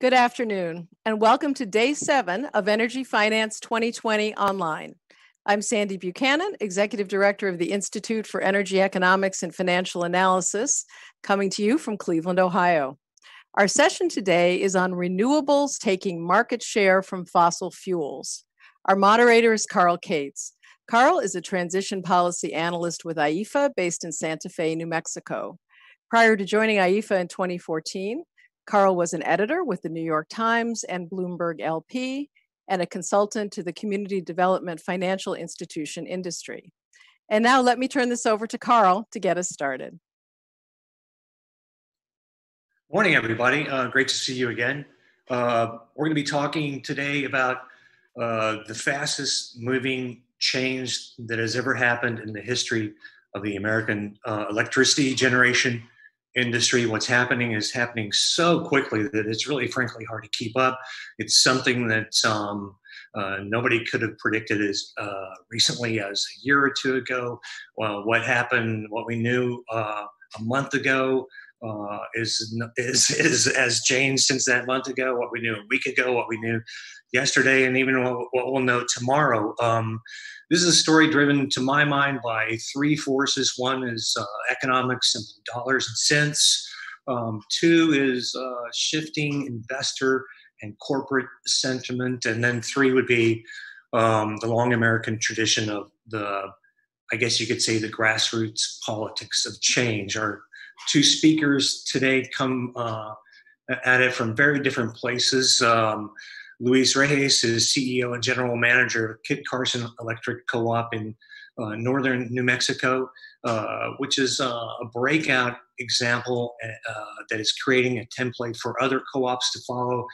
Good afternoon, and welcome to Day 7 of Energy Finance 2020 Online. I'm Sandy Buchanan, Executive Director of the Institute for Energy Economics and Financial Analysis, coming to you from Cleveland, Ohio. Our session today is on renewables taking market share from fossil fuels. Our moderator is Karl Cates. Karl is a transition policy analyst with IEEFA based in Santa Fe, New Mexico. Prior to joining IEEFA in 2014, Karl was an editor with the New York Times and Bloomberg LP, and a consultant to the community development financial institution industry. And now let me turn this over to Karl to get us started. Morning, everybody. Great to see you again. We're going to be talking today about the fastest moving change that has ever happened in the history of the American electricity generation industry. What's happening is happening so quickly that it's really, frankly, hard to keep up. It's something that nobody could have predicted as recently as a year or two ago. Well, what happened, what we knew a month ago has changed since that month ago. What we knew a week ago, what we knew yesterday, and even what we'll know tomorrow. This is a story driven, to my mind, by three forces. One is economics and dollars and cents. Two is shifting investor and corporate sentiment. And then three would be the long American tradition of I guess you could say, the grassroots politics of change. Our two speakers today come at it from very different places. Reyes is CEO and General Manager of Carson Electric Co-op in northern New Mexico, which is a breakout example that is creating a template for other co-ops to follow.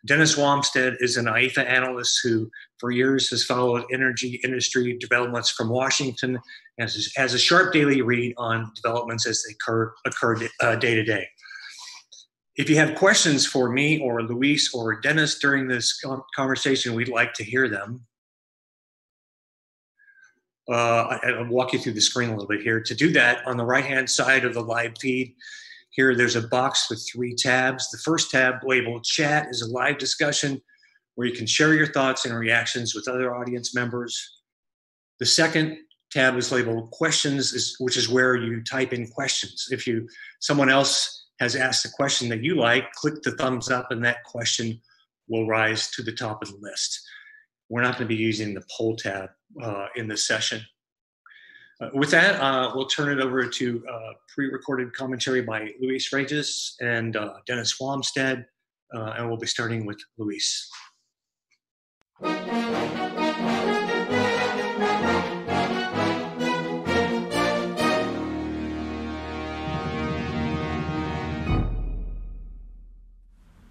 Dennis Wamsted is an IEEFA analyst who for years has followed energy industry developments from Washington and has a sharp daily read on developments as they occur day to day. If you have questions for me or Luis or Dennis during this conversation, we'd like to hear them. I'll walk you through the screen a little bit here. To do that, on the right-hand side of the live feed, here there's a box with three tabs. The first tab, labeled Chat, is a live discussion where you can share your thoughts and reactions with other audience members. The second tab is labeled Questions, which is where you type in questions. If someone else has asked a question that you like, click the thumbs up and that question will rise to the top of the list. We're not going to be using the poll tab in this session. With that, we'll turn it over to pre-recorded commentary by Reyes and Dennis Wamsted, and we'll be starting with Luis.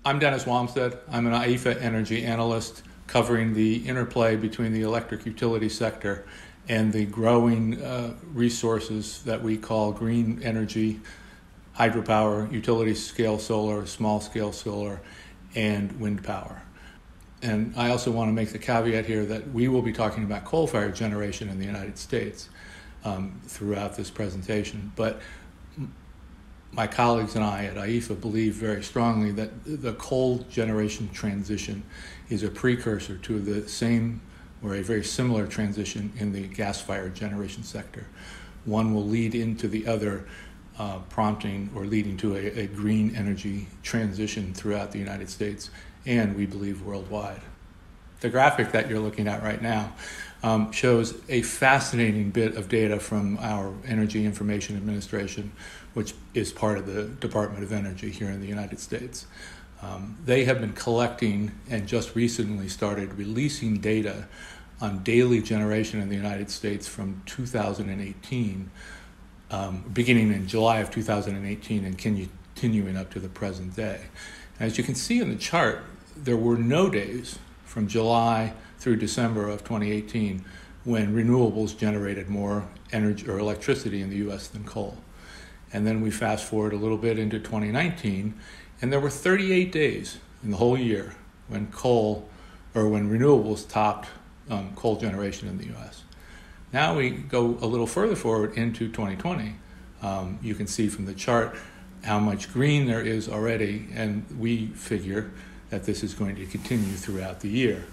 I'm Dennis Wamsted. I'm an IEEFA energy analyst covering the interplay between the electric utility sector and the growing resources that we call green energy, hydropower, utility-scale solar, small-scale solar, and wind power. And I also want to make the caveat here that we will be talking about coal-fired generation in the United States throughout this presentation. But my colleagues and I at IEEFA believe very strongly that the coal generation transition is a precursor to the same or a very similar transition in the gas-fired generation sector. One will lead into the other, prompting or leading to a green energy transition throughout the United States and, we believe, worldwide. The graphic that you're looking at right now shows a fascinating bit of data from our Energy Information Administration, which is part of the Department of Energy here in the United States. They have been collecting and just recently started releasing data on daily generation in the United States from 2018, beginning in July of 2018 and continuing up to the present day. As you can see in the chart, there were no days from July through December of 2018 when renewables generated more energy or electricity in the U.S. than coal. And then we fast forward a little bit into 2019, and there were 38 days in the whole year when renewables topped coal generation in the U.S. Now we go a little further forward into 2020. You can see from the chart how much green there is already, and we figure that this is going to continue throughout the year.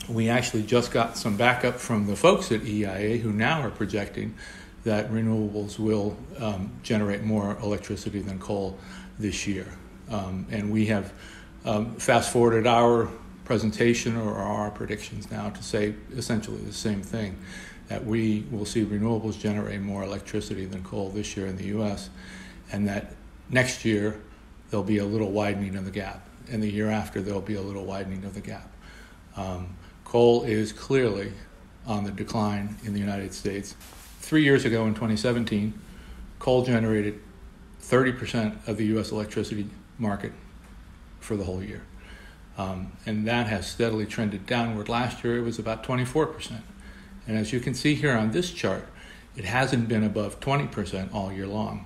We actually just got some backup from the folks at EIA who now are projecting that renewables will generate more electricity than coal this year. And we have fast-forwarded our presentation or our predictions now to say essentially the same thing, that we will see renewables generate more electricity than coal this year in the U.S., and that next year there'll be a little widening of the gap, and the year after there'll be a little widening of the gap. Coal is clearly on the decline in the United States. 3 years ago in 2017, coal generated 30% of the U.S. electricity market for the whole year. And that has steadily trended downward. Last year it was about 24%. And as you can see here on this chart, it hasn't been above 20% all year long.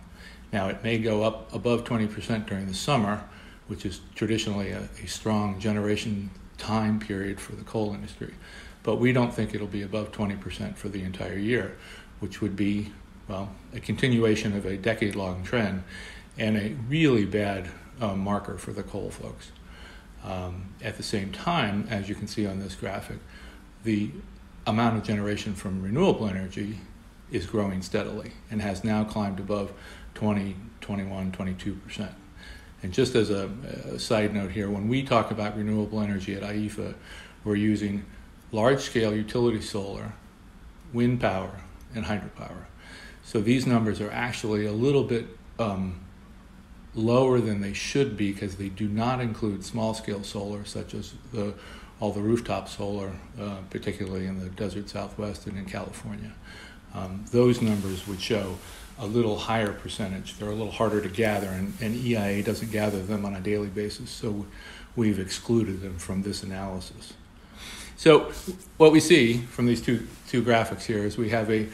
Now it may go up above 20% during the summer, which is traditionally a strong generation time period for the coal industry. But we don't think it'll be above 20% for the entire year, which would be, well, a continuation of a decade-long trend and a really bad marker for the coal folks. At the same time, as you can see on this graphic, the amount of generation from renewable energy is growing steadily and has now climbed above 20, 21, 22%. And just as a side note here, when we talk about renewable energy at IEEFA, we're using large-scale utility solar, wind power, and hydropower. So these numbers are actually a little bit lower than they should be because they do not include small-scale solar, such as all the rooftop solar, particularly in the desert Southwest and in California. Those numbers would show a little higher percentage. They're a little harder to gather, and EIA doesn't gather them on a daily basis, so we've excluded them from this analysis. So what we see from these two graphics here is we have a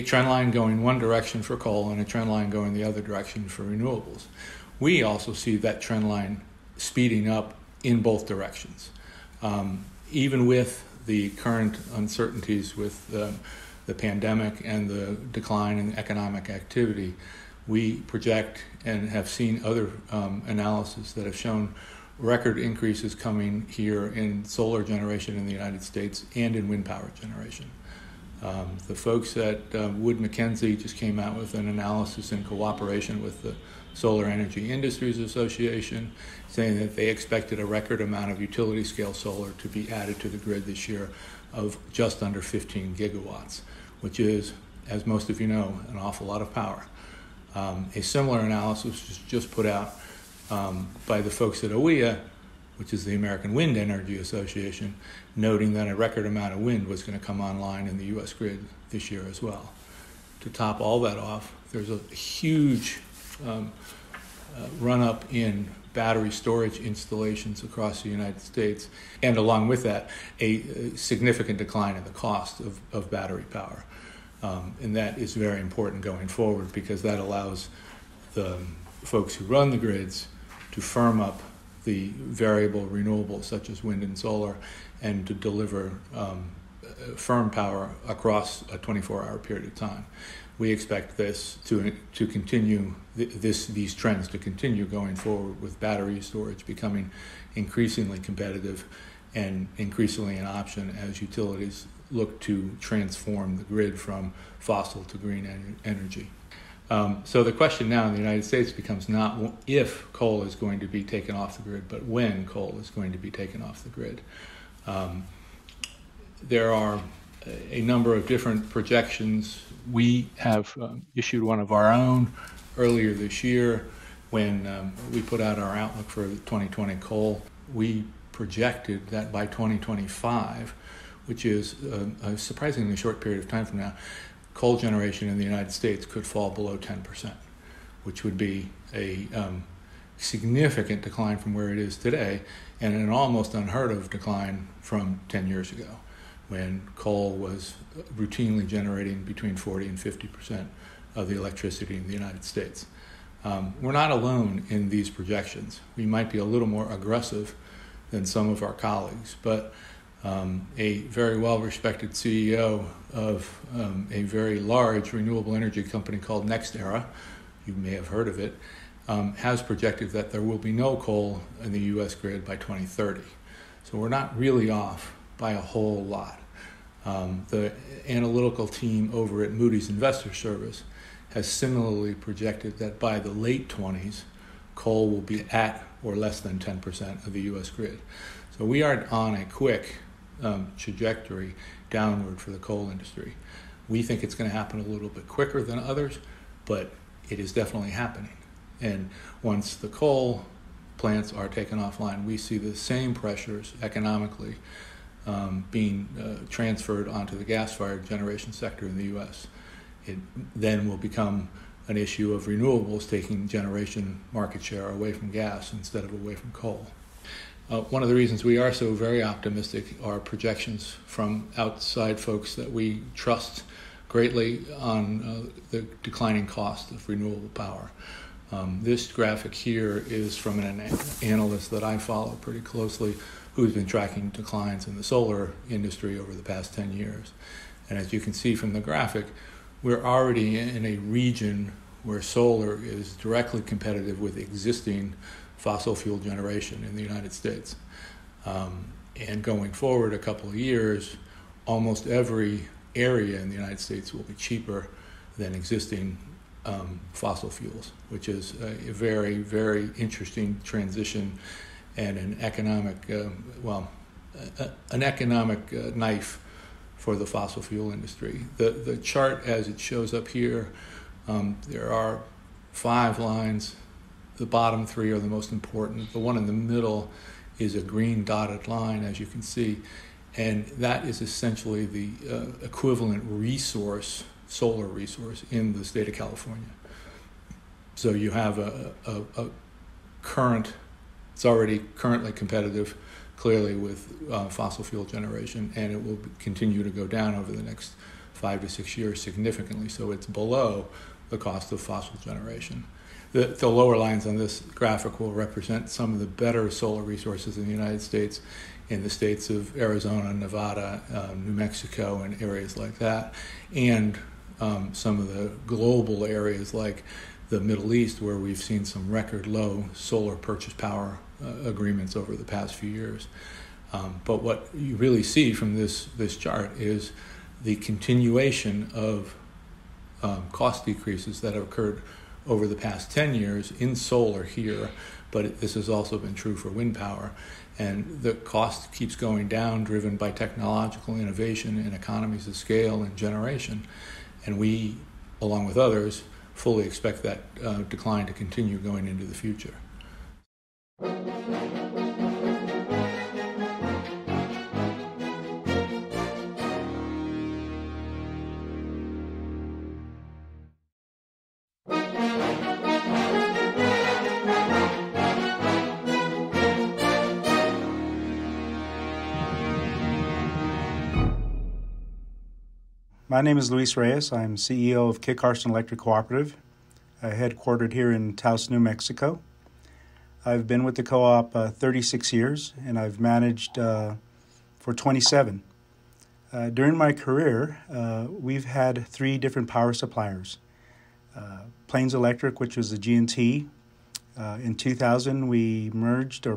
trend line going one direction for coal and a trend line going the other direction for renewables. We also see that trend line speeding up in both directions. Even with the current uncertainties with the pandemic and the decline in economic activity, we project and have seen other analysis that have shown record increases coming here in solar generation in the United States and in wind power generation. The folks at Wood Mackenzie just came out with an analysis in cooperation with the Solar Energy Industries Association, saying that they expected a record amount of utility scale solar to be added to the grid this year of just under 15 gigawatts, which is, as most of you know, an awful lot of power. A similar analysis was just put out by the folks at OEA, which is the American Wind Energy Association, noting that a record amount of wind was going to come online in the U.S. grid this year as well. To top all that off, there's a huge run-up in battery storage installations across the United States, and along with that, a significant decline in the cost of battery power. And that is very important going forward because that allows the folks who run the grids to firm up the variable renewables such as wind and solar and to deliver firm power across a 24-hour period of time. We expect this to continue, these trends to continue going forward, with battery storage becoming increasingly competitive and increasingly an option as utilities look to transform the grid from fossil to green energy. So the question now in the United States becomes not if coal is going to be taken off the grid, but when coal is going to be taken off the grid. There are a number of different projections. We have issued one of our own earlier this year when we put out our outlook for 2020 coal. We projected that by 2025, which is a surprisingly short period of time from now, coal generation in the United States could fall below 10%, which would be a significant decline from where it is today and an almost unheard of decline from 10 years ago, when coal was routinely generating between 40 and 50% of the electricity in the United States. We're not alone in these projections. We might be a little more aggressive than some of our colleagues, but a very well-respected CEO of a very large renewable energy company called NextEra, you may have heard of it, has projected that there will be no coal in the U.S. grid by 2030. So we're not really off by a whole lot. The analytical team over at Moody's Investor Service has similarly projected that by the late 20s, coal will be at or less than 10% of the U.S. grid. So we are on a quick trajectory downward for the coal industry. We think it's going to happen a little bit quicker than others, but it is definitely happening. And once the coal plants are taken offline, we see the same pressures economically being transferred onto the gas-fired generation sector in the U.S. It then will become an issue of renewables taking generation market share away from gas instead of away from coal. One of the reasons we are so very optimistic are projections from outside folks that we trust greatly on the declining cost of renewable power. This graphic here is from an analyst that I follow pretty closely who's been tracking declines in the solar industry over the past 10 years. And as you can see from the graphic, we're already in a region where solar is directly competitive with existing fossil fuel generation in the United States. And going forward a couple of years, almost every area in the United States will be cheaper than existing fossil fuels, which is a very, very interesting transition and an economic, knife for the fossil fuel industry. The chart as it shows up here, there are 5 lines. The bottom 3 are the most important. The one in the middle is a green dotted line, as you can see, and that is essentially the equivalent resource, solar resource, in the state of California. So you have a current, it's already currently competitive, clearly, with fossil fuel generation, and it will continue to go down over the next 5 to 6 years significantly. So it's below the cost of fossil generation. The lower lines on this graphic will represent some of the better solar resources in the United States, in the states of Arizona, Nevada, New Mexico, and areas like that, and some of the global areas like the Middle East, where we've seen some record low solar purchase power agreements over the past few years. But what you really see from this chart is the continuation of cost decreases that have occurred over the past 10 years in solar here, but this has also been true for wind power. And the cost keeps going down, driven by technological innovation and economies of scale and generation. And we, along with others, fully expect that decline to continue going into the future. My name is Luis Reyes. I'm CEO of Carson Electric Cooperative, headquartered here in Taos, New Mexico. I've been with the co-op 36 years, and I've managed for 27. During my career, we've had 3 different power suppliers. Plains Electric, which was the G&T. In 2000,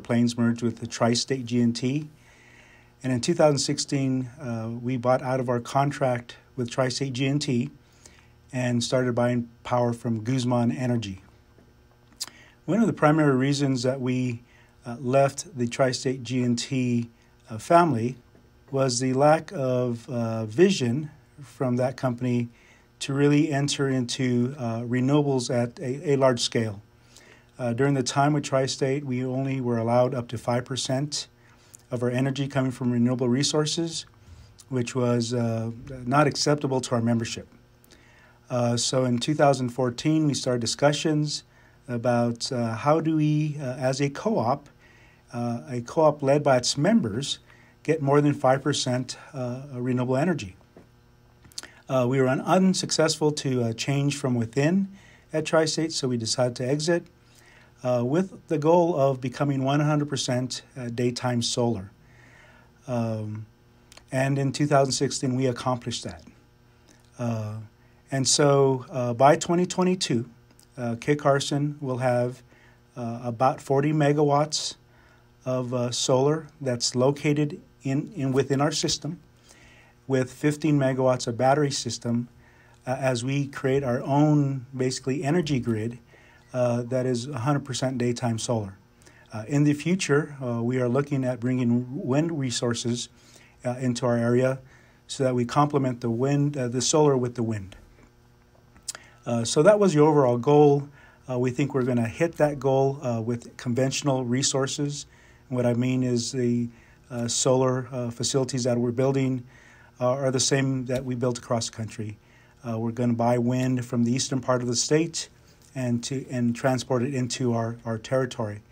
Plains merged with the Tri-State G&T. And in 2016, we bought out of our contract with Tri-State G&T and started buying power from Guzman Energy. One of the primary reasons that we left the Tri-State G&T family was the lack of vision from that company to really enter into renewables at a large scale. During the time with Tri-State, we only were allowed up to 5% of our energy coming from renewable resources, which was not acceptable to our membership. So in 2014, we started discussions about how do we, as a co-op led by its members, get more than 5% renewable energy. We were unsuccessful to change from within at Tri-State, so we decided to exit with the goal of becoming 100% daytime solar. And in 2016, we accomplished that. And so by 2022, Kit Carson will have about 40 megawatts of solar that's located within our system, with 15 megawatts of battery system as we create our own, basically, energy grid that is 100% daytime solar. In the future, we are looking at bringing wind resources into our area so that we complement the solar with the wind. So that was the overall goal. We think we're going to hit that goal with conventional resources. And what I mean is the solar facilities that we're building are the same that we built across the country. We're going to buy wind from the eastern part of the state and transport it into our territory.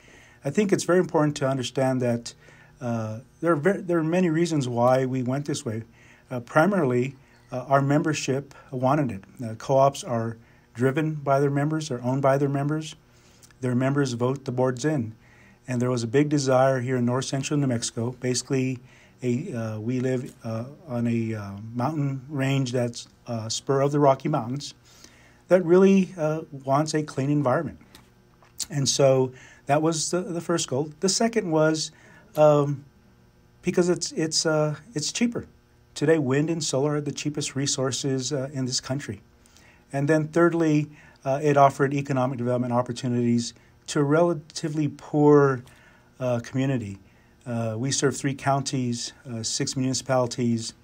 I think it's very important to understand that there are many reasons why we went this way. Primarily, our membership wanted it. Co-ops are driven by their members, are owned by their members. Their members vote the boards in. And there was a big desire here in north central New Mexico. Basically, we live on a mountain range that's a spur of the Rocky Mountains that really wants a clean environment. And so that was the first goal. The second was because it's cheaper. Today, wind and solar are the cheapest resources in this country. And then thirdly, it offered economic development opportunities to a relatively poor community. We serve 3 counties, 6 municipalities,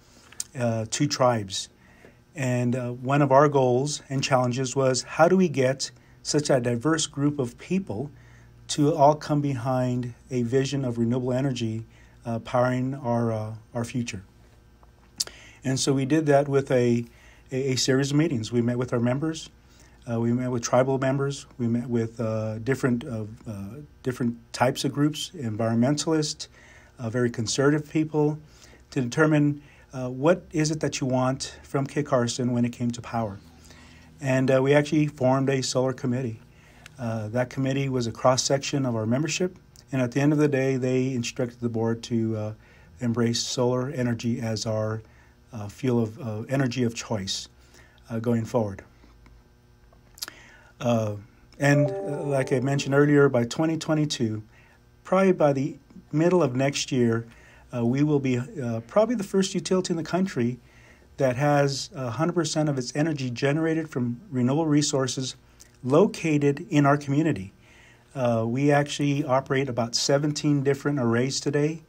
2 tribes. And one of our goals and challenges was, how do we get such a diverse group of people to all come behind a vision of renewable energy powering our future? And so we did that with a series of meetings. We met with our members. We met with tribal members. We met with different types of groups, environmentalists, very conservative people, to determine what is it that you want from Kit Carson when it came to power. And we actually formed a solar committee. That committee was a cross-section of our membership, and at the end of the day, they instructed the board to embrace solar energy as our fuel of energy of choice going forward. And like I mentioned earlier, by 2022, probably by the middle of next year, we will be probably the first utility in the country that has 100% of its energy generated from renewable resources located in our community. We actually operate about 17 different arrays today,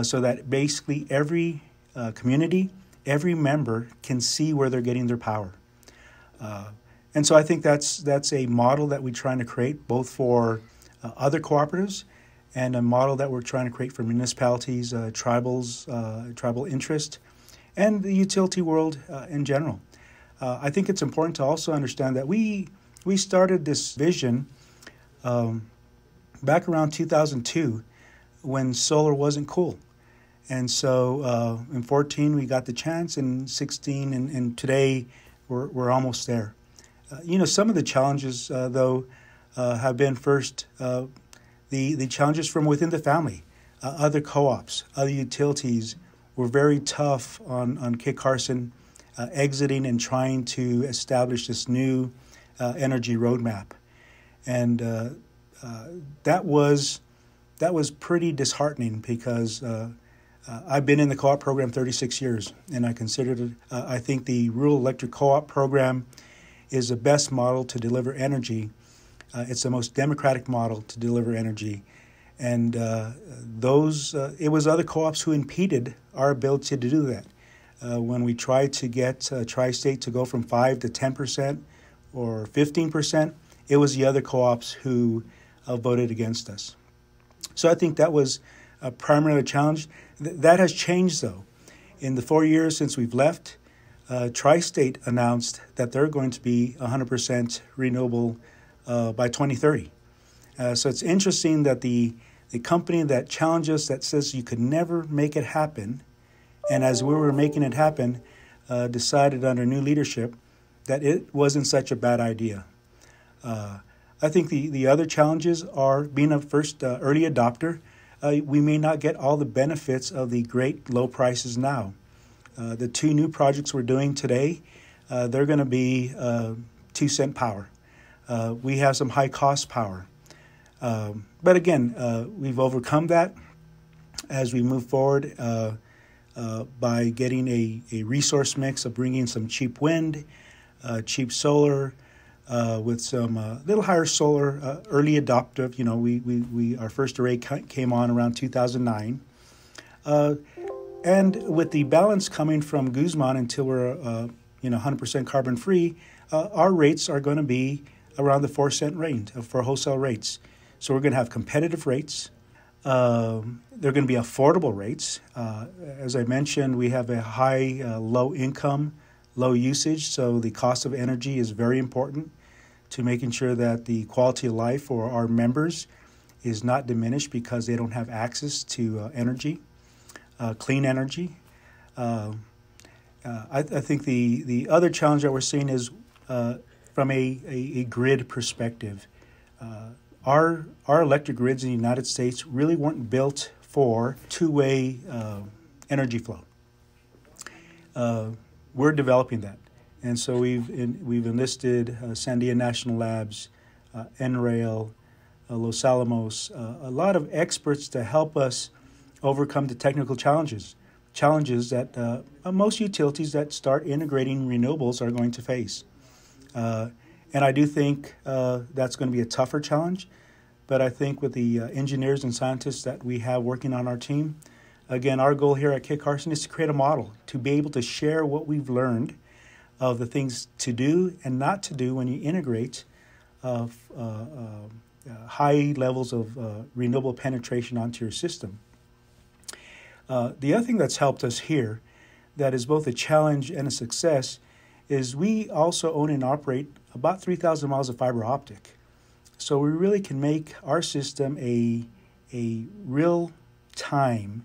so that basically every community, every member can see where they're getting their power. And so I think that's a model that we're trying to create both for other cooperatives and a model that we're trying to create for municipalities, tribal interest, and the utility world in general. I think it's important to also understand that we started this vision back around 2002 when solar wasn't cool. And so in 14 we got the chance, in 16 and today we're almost there. Some of the challenges, though, have been first the challenges from within the family. Other co-ops, other utilities were very tough on Kit Carson exiting and trying to establish this new energy roadmap. And that was pretty disheartening because I've been in the co-op program 36 years, and I considered it, I think the rural electric co-op program is the best model to deliver energy. It's the most democratic model to deliver energy. And it was other co-ops who impeded our ability to do that. When we tried to get Tri-State to go from 5 to 10% or 15%, it was the other co-ops who voted against us. So I think that was primarily a challenge. That has changed, though. In the 4 years since we've left, Tri-State announced that they're going to be 100% renewable by 2030. So it's interesting that the company that challenged us, that says you could never make it happen, and as we were making it happen, decided under new leadership that it wasn't such a bad idea. I think the other challenges are being a first early adopter. We may not get all the benefits of the great low prices now. The 2 new projects we're doing today, they're going to be 2-cent power. We have some high cost power. But again, we've overcome that as we move forward by getting a resource mix of bringing some cheap wind, cheap solar, with some little higher solar, early adoptive. You know, we our first array came on around 2009. And with the balance coming from Guzman until we're 100% carbon free, our rates are going to be around the 4-cent range for wholesale rates. So we're going to have competitive rates. They're going to be affordable rates. As I mentioned, we have a high low income, low usage, so the cost of energy is very important to making sure that the quality of life for our members is not diminished because they don't have access to energy, clean energy. I think the other challenge that we're seeing is from a grid perspective. Our electric grids in the United States really weren't built for two-way energy flow. We're developing that, and so we've enlisted Sandia National Labs, NRail, Los Alamos, a lot of experts to help us overcome the technical challenges that most utilities that start integrating renewables are going to face. And I do think that's going to be a tougher challenge. But I think with the engineers and scientists that we have working on our team, again, our goal here at Kit Carson is to create a model, to be able to share what we've learned of the things to do and not to do when you integrate high levels of renewable penetration onto your system. The other thing that's helped us here that is both a challenge and a success is we also own and operate about 3,000 miles of fiber optic. So we really can make our system a real-time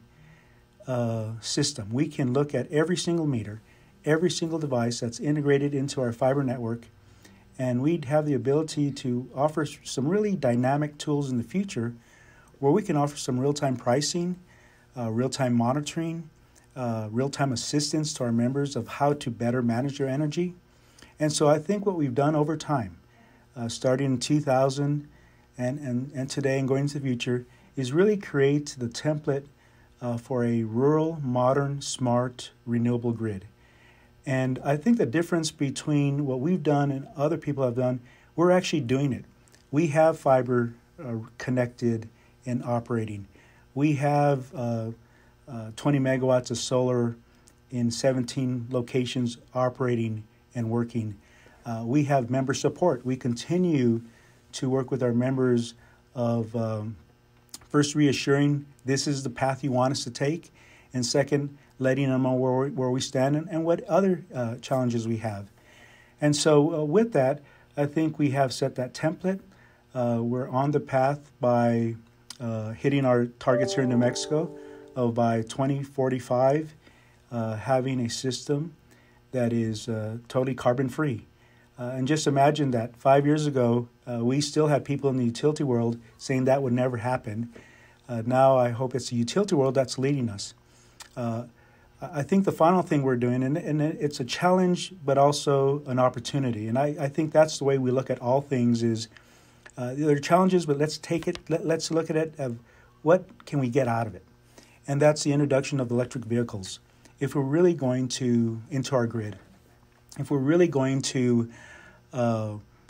system. We can look at every single meter, every single device that's integrated into our fiber network, and we'd have the ability to offer some really dynamic tools in the future where we can offer some real-time pricing, real-time monitoring, real-time assistance to our members of how to better manage their energy. And so I think what we've done over time, starting in 2000 and today and going into the future, is really create the template for a rural, modern, smart, renewable grid. And I think the difference between what we've done and other people have done, we're actually doing it. We have fiber connected and operating. We have 20 megawatts of solar in 17 locations operating and working. We have member support. We continue to work with our members of first reassuring this is the path you want us to take, and second, letting them know where we stand and what other challenges we have. And so with that, I think we have set that template. We're on the path by hitting our targets here in New Mexico of by 2045 having a system that is totally carbon-free. And just imagine that 5 years ago, we still had people in the utility world saying that would never happen. Now I hope it's the utility world that's leading us. I think the final thing we're doing, and it's a challenge, but also an opportunity. And I think that's the way we look at all things is there are challenges, but let's take it, let's look at it of what can we get out of it. And that's the introduction of electric vehicles. If we're really going to, into our grid, if we're really going to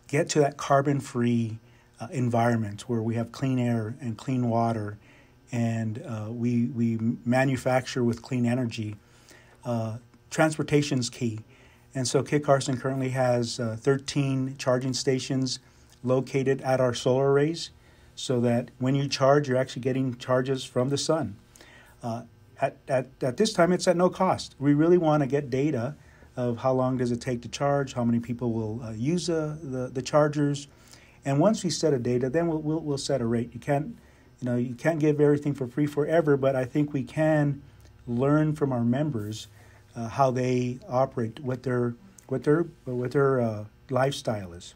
get to that carbon-free environment where we have clean air and clean water and we manufacture with clean energy, transportation's key. And so Kit Carson currently has 13 charging stations located at our solar arrays so that when you charge, you're actually getting charges from the sun. At this time, it's at no cost. We really want to get data of how long does it take to charge, how many people will use the chargers, and once we set a data, then we'll set a rate. You can't give everything for free forever, but I think we can learn from our members how they operate, what their lifestyle is,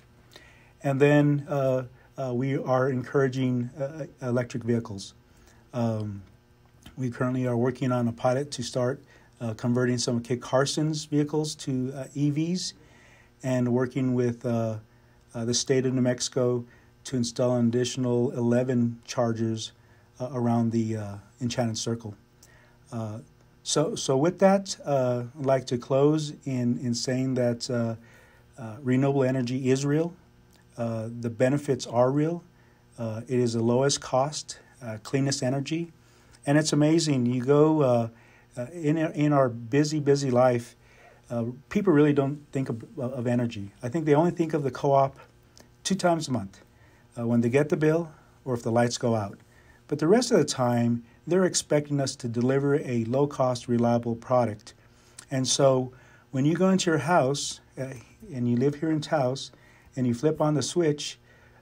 and then we are encouraging electric vehicles. We currently are working on a pilot to start converting some of Kit Carson's vehicles to EVs and working with the state of New Mexico to install an additional 11 chargers around the Enchanted Circle. So with that, I'd like to close in saying that renewable energy is real. The benefits are real. It is the lowest cost, cleanest energy. And it's amazing. You go in our busy life, people really don't think of energy. I think they only think of the co-op 2 times a month, when they get the bill or if the lights go out. But the rest of the time, they're expecting us to deliver a low-cost, reliable product. And so when you go into your house, and you live here in Taos, and you flip on the switch,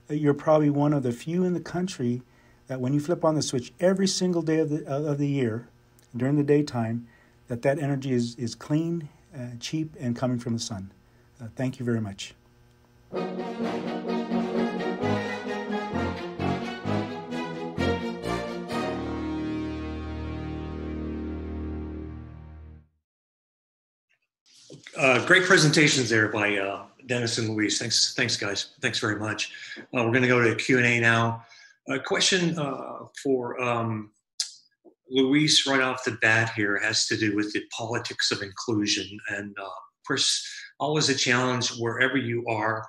you're probably one of the few in the country that when you flip on the switch every single day of the year, during the daytime, that energy is clean, cheap, and coming from the sun. Thank you very much. Great presentations there by Dennis and Luis. Thanks, guys. Thanks very much. We're going to go to Q&A now. A question for Luis right off the bat here has to do with the politics of inclusion. And of course, always a challenge wherever you are.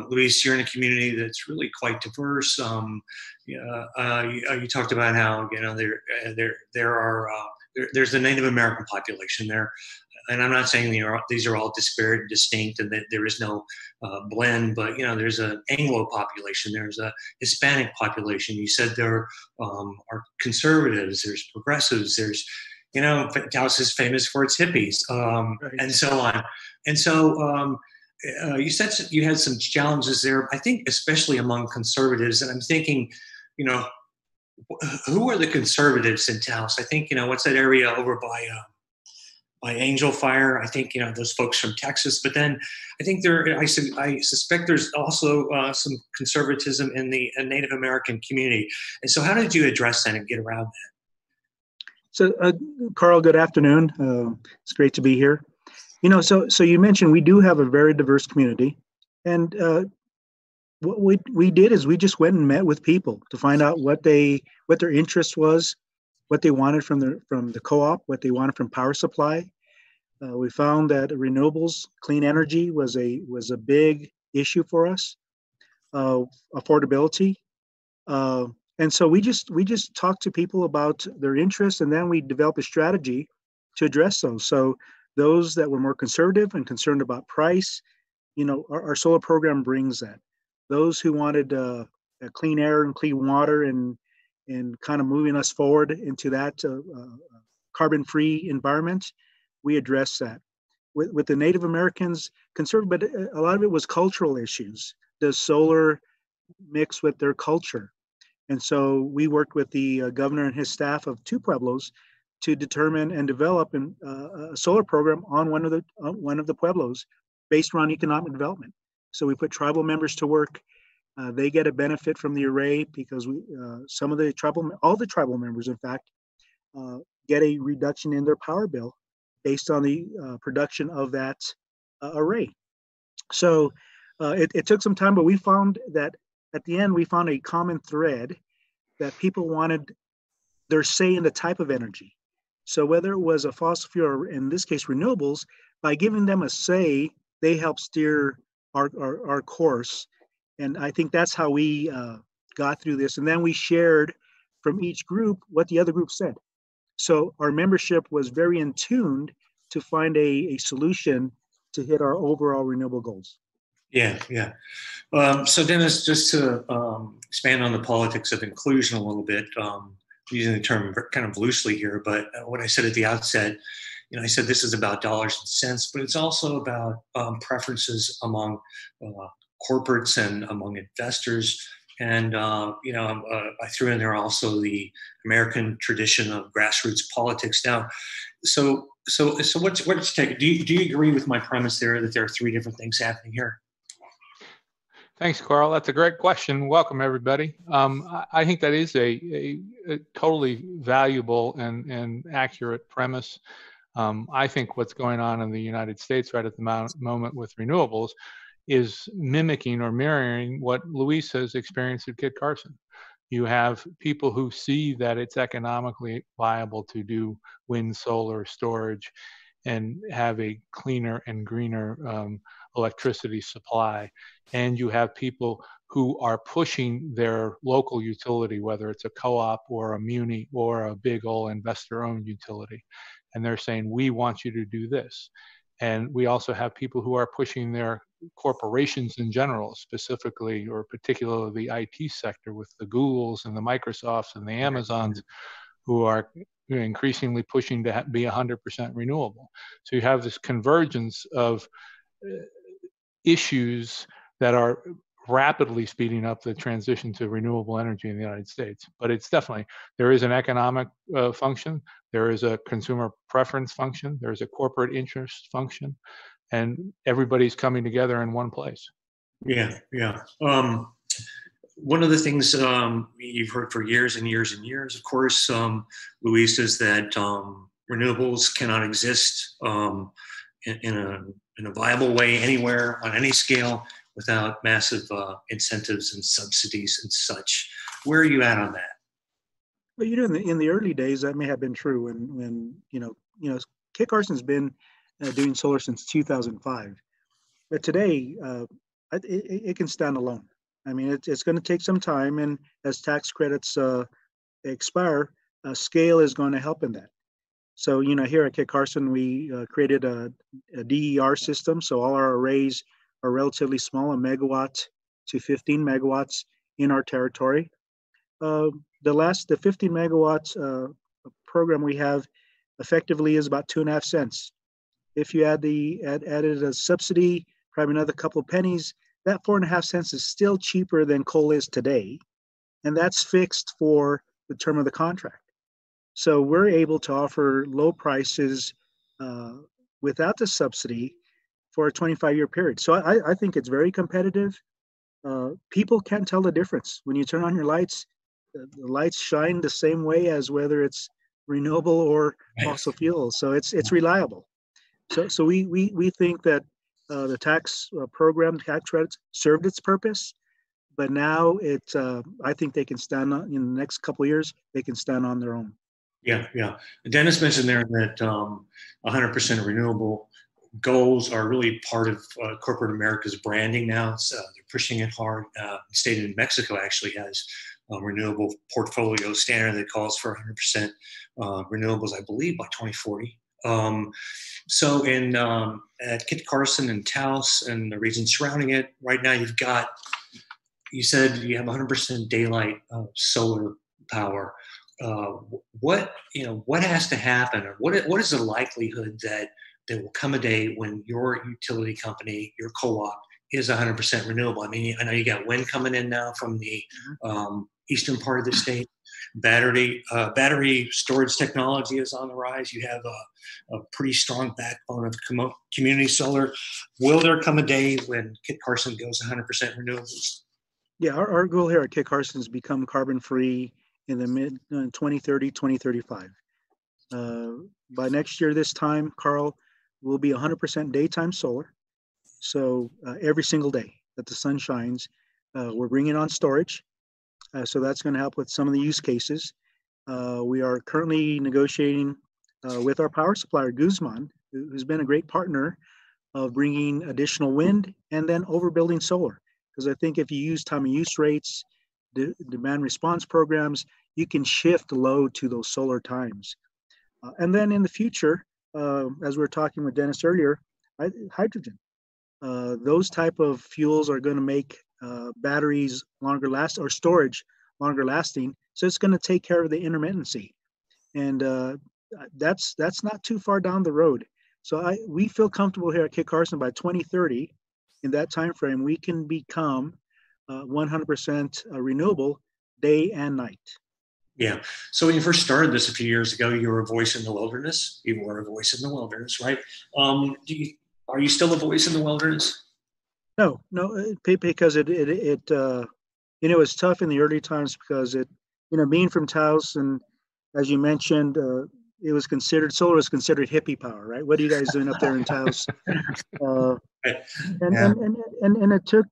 Luis, you're in a community that's really quite diverse. You talked about how there's a Native American population there. And I'm not saying these are all disparate and distinct and that there is no blend, but there's an Anglo population, there's a Hispanic population. You said there are conservatives, there's progressives, there's Taos is famous for its hippies, right, and so on. And so you said you had some challenges there, I think, especially among conservatives. And I'm thinking, who are the conservatives in Taos? I think what's that area over by Angel Fire? I think those folks from Texas, but then I think I suspect there's also some conservatism in the Native American community. And so, how did you address that and get around that? So, Karl, good afternoon. It's great to be here. So you mentioned we do have a very diverse community, and what we did is we just went and met with people to find out what their interest was, what they wanted from the co-op, what they wanted from power supply. We found that renewables, clean energy was a big issue for us, affordability, and so we just talked to people about their interests, and then we developed a strategy to address those. So those that were more conservative and concerned about price, our solar program brings that. Those who wanted a clean air and clean water and kind of moving us forward into that carbon-free environment, we address that. With the Native Americans, conservative, but a lot of it was cultural issues. Does solar mix with their culture? And so we worked with the governor and his staff of 2 pueblos to determine and develop a solar program on one of the pueblos based around economic development. So we put tribal members to work. They get a benefit from the array because all the tribal members, in fact, get a reduction in their power bill based on the production of that array. So it took some time, but we found that at the end, we found a common thread that people wanted their say in the type of energy. So whether it was a fossil fuel, or in this case, renewables, by giving them a say, they help steer our course. And I think that's how we got through this. And then we shared from each group what the other group said. So our membership was very in tuned to find a solution to hit our overall renewable goals. Yeah. So Dennis, just to expand on the politics of inclusion a little bit, using the term kind of loosely here, but what I said at the outset, I said this is about dollars and cents, but it's also about preferences among corporates and among investors. And, I threw in there also the American tradition of grassroots politics. Now, so what's your take? Do you agree with my premise there that there are 3 different things happening here? Thanks, Karl. That's a great question. Welcome, everybody. I think that is a totally valuable and accurate premise. I think what's going on in the United States right at the moment with renewables is mimicking or mirroring what Luis has experienced at Kit Carson. You have people who see that it's economically viable to do wind, solar, storage, and have a cleaner and greener electricity supply. And you have people who are pushing their local utility, whether it's a co-op or a muni or a big old investor-owned utility. And they're saying, we want you to do this. And we also have people who are pushing their corporations in general, specifically or particularly the IT sector with the Googles and the Microsofts and the Amazons, who are increasingly pushing to be 100% renewable. So you have this convergence of issues that are rapidly speeding up the transition to renewable energy in the United States. But it's definitely, there is an economic function, there is a consumer preference function, there's a corporate interest function, and everybody's coming together in one place. Yeah, yeah. One of the things you've heard for years and years and years, of course, Luis, is that renewables cannot exist in a viable way anywhere on any scale without massive incentives and subsidies and such. Where are you at on that? Well, in the early days, that may have been true. When Kit Carson's been doing solar since 2005, but today it can stand alone. I mean, it's going to take some time, and as tax credits expire, scale is going to help in that. So, here at Kit Carson, we created a DER system. So all our arrays are relatively small, a megawatt to 15 megawatts in our territory. The 15 megawatts program we have effectively is about 2.5 cents. If you added a subsidy, probably another couple of pennies, that 4.5 cents is still cheaper than coal is today. And that's fixed for the term of the contract. So we're able to offer low prices without the subsidy for a 25-year period. So I think it's very competitive. People can't tell the difference. When you turn on your lights, the lights shine the same way as whether it's renewable or fossil fuel. So it's reliable. So we think that the tax program, tax credits, served its purpose, but now I think they can stand on, in the next couple of years, they can stand on their own. Yeah, yeah. Dennis mentioned there that 100% renewable goals are really part of corporate America's branding now. They're pushing it hard. The state of New Mexico actually has a renewable portfolio standard that calls for 100% renewables, I believe, by 2040. So at Kit Carson and Taos and the region surrounding it, right now you said you have 100% daylight solar power. What has to happen, or what is the likelihood that there will come a day when your utility company, your co-op, is 100% renewable? I mean, I know you got wind coming in now from the eastern part of the state. Battery storage technology is on the rise. You have a pretty strong backbone of community solar. Will there come a day when Kit Carson goes 100% renewables? Yeah, our goal here at Kit Carson is to become carbon free in the mid 2030, 2035. By next year, this time, Karl, will be 100% daytime solar. So every single day that the sun shines, we're bringing on storage. So that's going to help with some of the use cases. We are currently negotiating with our power supplier, Guzman, who's been a great partner of bringing additional wind and then overbuilding solar. Because I think if you use time of use rates, demand response programs, you can shift load to those solar times. And then in the future, as we were talking with Dennis earlier, hydrogen. Those type of fuels are going to make batteries longer last, or storage longer lasting. So it's going to take care of the intermittency. And that's not too far down the road. So we feel comfortable here at Kit Carson by 2030, in that time frame, we can become 100% renewable day and night. Yeah. So when you first started this a few years ago, you were a voice in the wilderness. You were a voice in the wilderness, right? Are you still a voice in the wilderness? No, because it was tough in the early times because being from Taos, and as you mentioned, solar was considered hippie power, right? What are you guys doing up there in Taos? And Yeah. and it took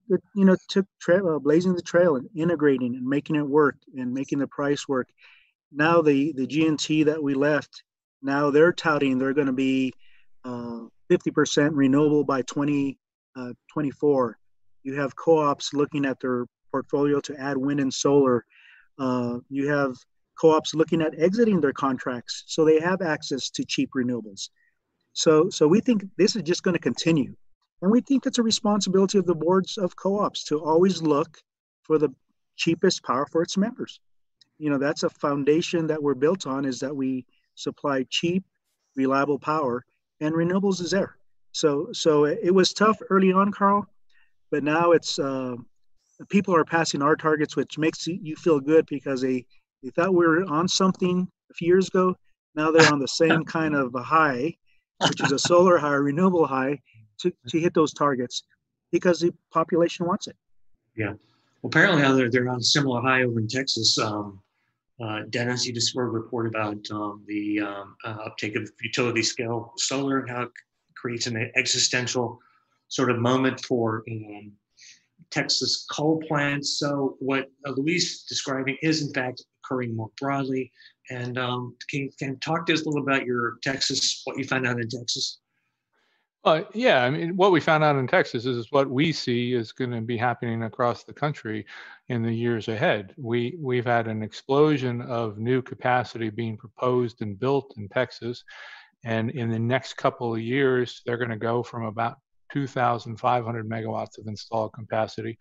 blazing the trail and integrating and making it work and making the price work. Now the GNT that we left, now they're touting they're going to be 50% renewable by 2024. You have co-ops looking at their portfolio to add wind and solar. You have co-ops looking at exiting their contracts so they have access to cheap renewables. So we think this is just going to continue. And we think it's a responsibility of the boards of co-ops to always look for the cheapest power for its members. That's a foundation that we're built on, is that we supply cheap, reliable power, and renewables is there. So it was tough early on, Karl, but now it's people are passing our targets, which makes you feel good because they thought we were on something a few years ago. Now they're on the same kind of a high, which is a solar high, renewable high, to hit those targets because the population wants it. Yeah. Well, apparently they're on a similar high over in Texas. Dennis, you just wrote a report about the uptake of utility scale solar and how it creates an existential sort of moment for Texas coal plants. So what Luis is describing is in fact occurring more broadly. And can you talk to us a little about your Texas, what you found out in Texas? Yeah, I mean, what we found out in Texas is what we see is going to be happening across the country in the years ahead. We've had an explosion of new capacity being proposed and built in Texas, and in the next couple of years, they're going to go from about 2,500 megawatts of installed capacity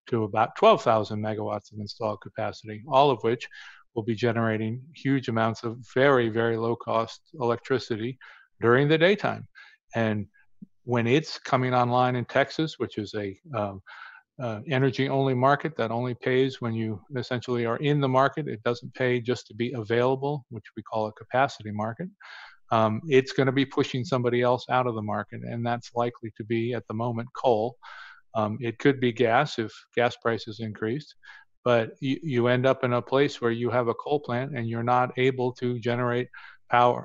to about 12,000 megawatts of installed capacity, all of which will be generating huge amounts of very, very low cost electricity during the daytime. And when it's coming online in Texas, which is a energy only market that only pays when you essentially are in the market, it doesn't pay just to be available, which we call a capacity market. It's going to be pushing somebody else out of the market, and that's likely to be at the moment coal. It could be gas if gas prices increase, but you end up in a place where you have a coal plant and you're not able to generate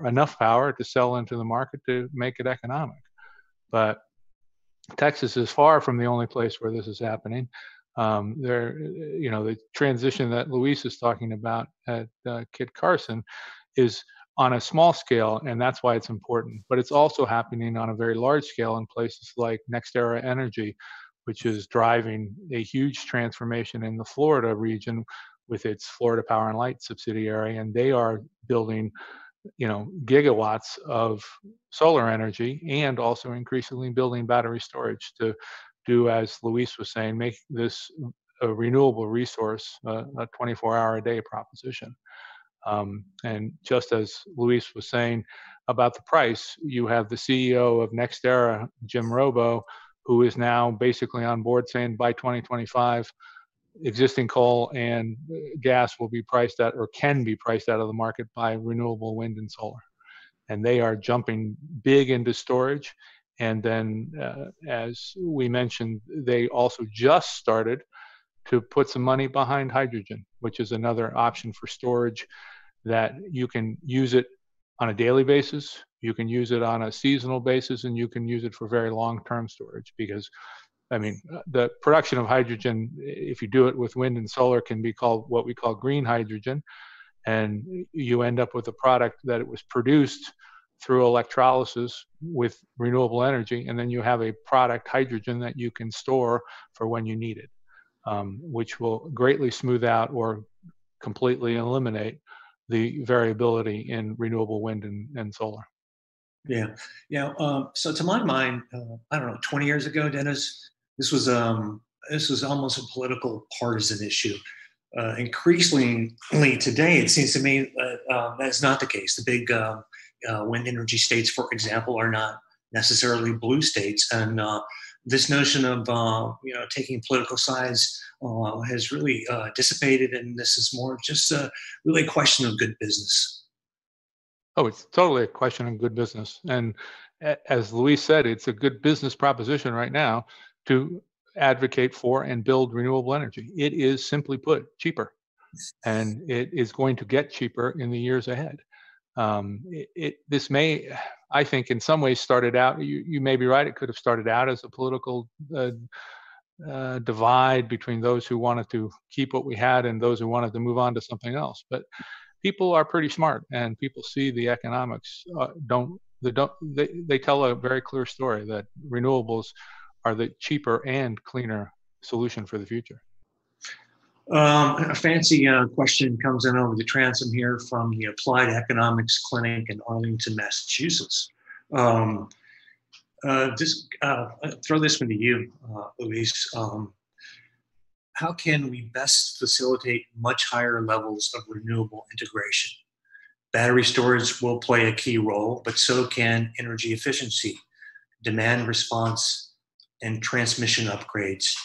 enough power to sell into the market to make it economic. But Texas is far from the only place where this is happening. The transition that Luis is talking about at Kit Carson is on a small scale, and that's why it's important. But it's also happening on a very large scale in places like NextEra Energy, which is driving a huge transformation in the Florida region with its Florida Power and Light subsidiary, and they are building gigawatts of solar energy and also increasingly building battery storage to do, as Luis was saying, make this a renewable resource, a 24-hour-a-day proposition. And just as Luis was saying about the price, you have the CEO of NextEra, Jim Robo, who is now basically on board saying by 2025, existing coal and gas will be priced at, or can be priced out of the market by renewable wind and solar. And they are jumping big into storage. And then, as we mentioned, they also just started to put some money behind hydrogen, which is another option for storage that you can use it on a daily basis, you can use it on a seasonal basis, and you can use it for very long-term storage. Because I mean, the production of hydrogen, if you do it with wind and solar, can be called what we call green hydrogen. And you end up with a product that it was produced through electrolysis with renewable energy. And then you have a product, hydrogen, that you can store for when you need it, which will greatly smooth out or completely eliminate the variability in renewable wind and solar. Yeah. So to my mind, I don't know, 20 years ago, Dennis, this was almost a political partisan issue. Increasingly today, it seems to me that that's not the case. The big wind energy states, for example, are not necessarily blue states, and this notion of taking political sides has really dissipated, and this is more just really a question of good business. Oh, it's totally a question of good business. And as Luis said, it's a good business proposition right now to advocate for and build renewable energy. It is, simply put, cheaper. And it is going to get cheaper in the years ahead. This may, I think, in some ways started out, you may be right, it could have started out as a political divide between those who wanted to keep what we had and those who wanted to move on to something else. But people are pretty smart, and people see the economics. They tell a very clear story that renewables are the cheaper and cleaner solution for the future. A fancy question comes in over the transom here from the Applied Economics Clinic in Arlington, Massachusetts. Just throw this one to you, Luis. How can we best facilitate much higher levels of renewable integration? Battery storage will play a key role, but so can energy efficiency, demand response, and transmission upgrades.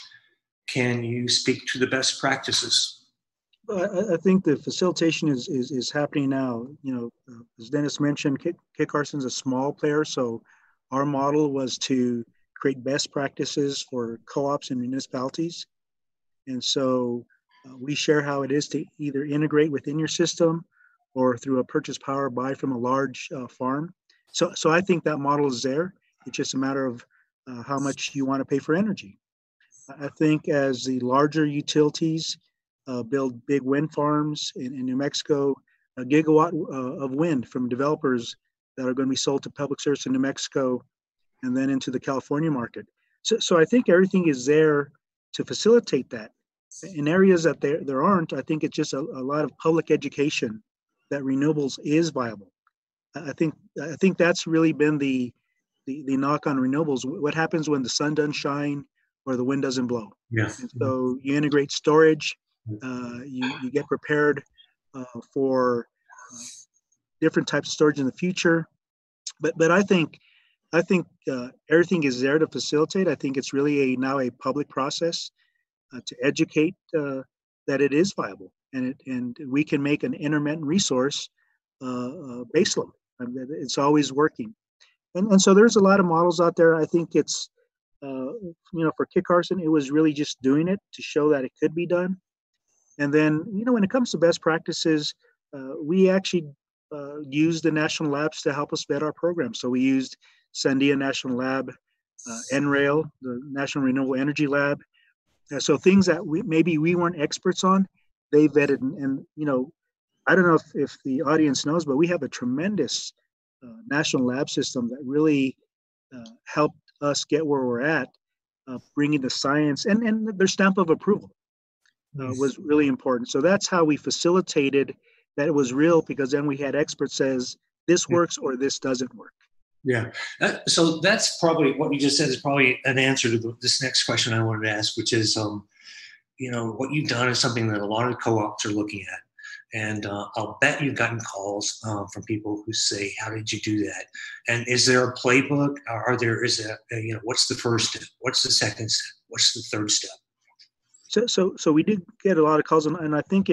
Can you speak to the best practices? I think the facilitation is happening now. As Dennis mentioned, Kit Carson's a small player, so our model was to create best practices for co-ops and municipalities. And so we share how it is to either integrate within your system or through a purchase power buy from a large farm. So I think that model is there. It's just a matter of how much you want to pay for energy. I think as the larger utilities build big wind farms in New Mexico, a gigawatt of wind from developers that are going to be sold to public service in New Mexico and then into the California market. So I think everything is there to facilitate that. In areas that there aren't, I think it's just a lot of public education that renewables is viable. I think that's really been the knock on renewables. What happens when the sun doesn't shine or the wind doesn't blow? Yeah. And so you integrate storage, you get prepared for different types of storage in the future. But I think everything is there to facilitate. I think it's really now a public process to educate that it is viable, and we can make an intermittent resource baseload. It's always working, and so there's a lot of models out there. I think it's for Kit Carson, it was really just doing it to show that it could be done. And then when it comes to best practices, we actually used the national labs to help us vet our program. So we used Sandia National Lab, NRAIL, the National Renewable Energy Lab. So things that maybe we weren't experts on, they vetted. And I don't know if the audience knows, but we have a tremendous national lab system that really helped us get where we're at, bringing the science and their stamp of approval was really important. So that's how we facilitated that it was real, because then we had experts says this works or this doesn't work. Yeah. So that's probably what you just said is probably an answer to this next question I wanted to ask, which is, what you've done is something that a lot of co-ops are looking at. And I'll bet you've gotten calls from people who say, how did you do that? And is there a playbook? What's the first step? What's the second step? What's the third step? So we did get a lot of calls, and I think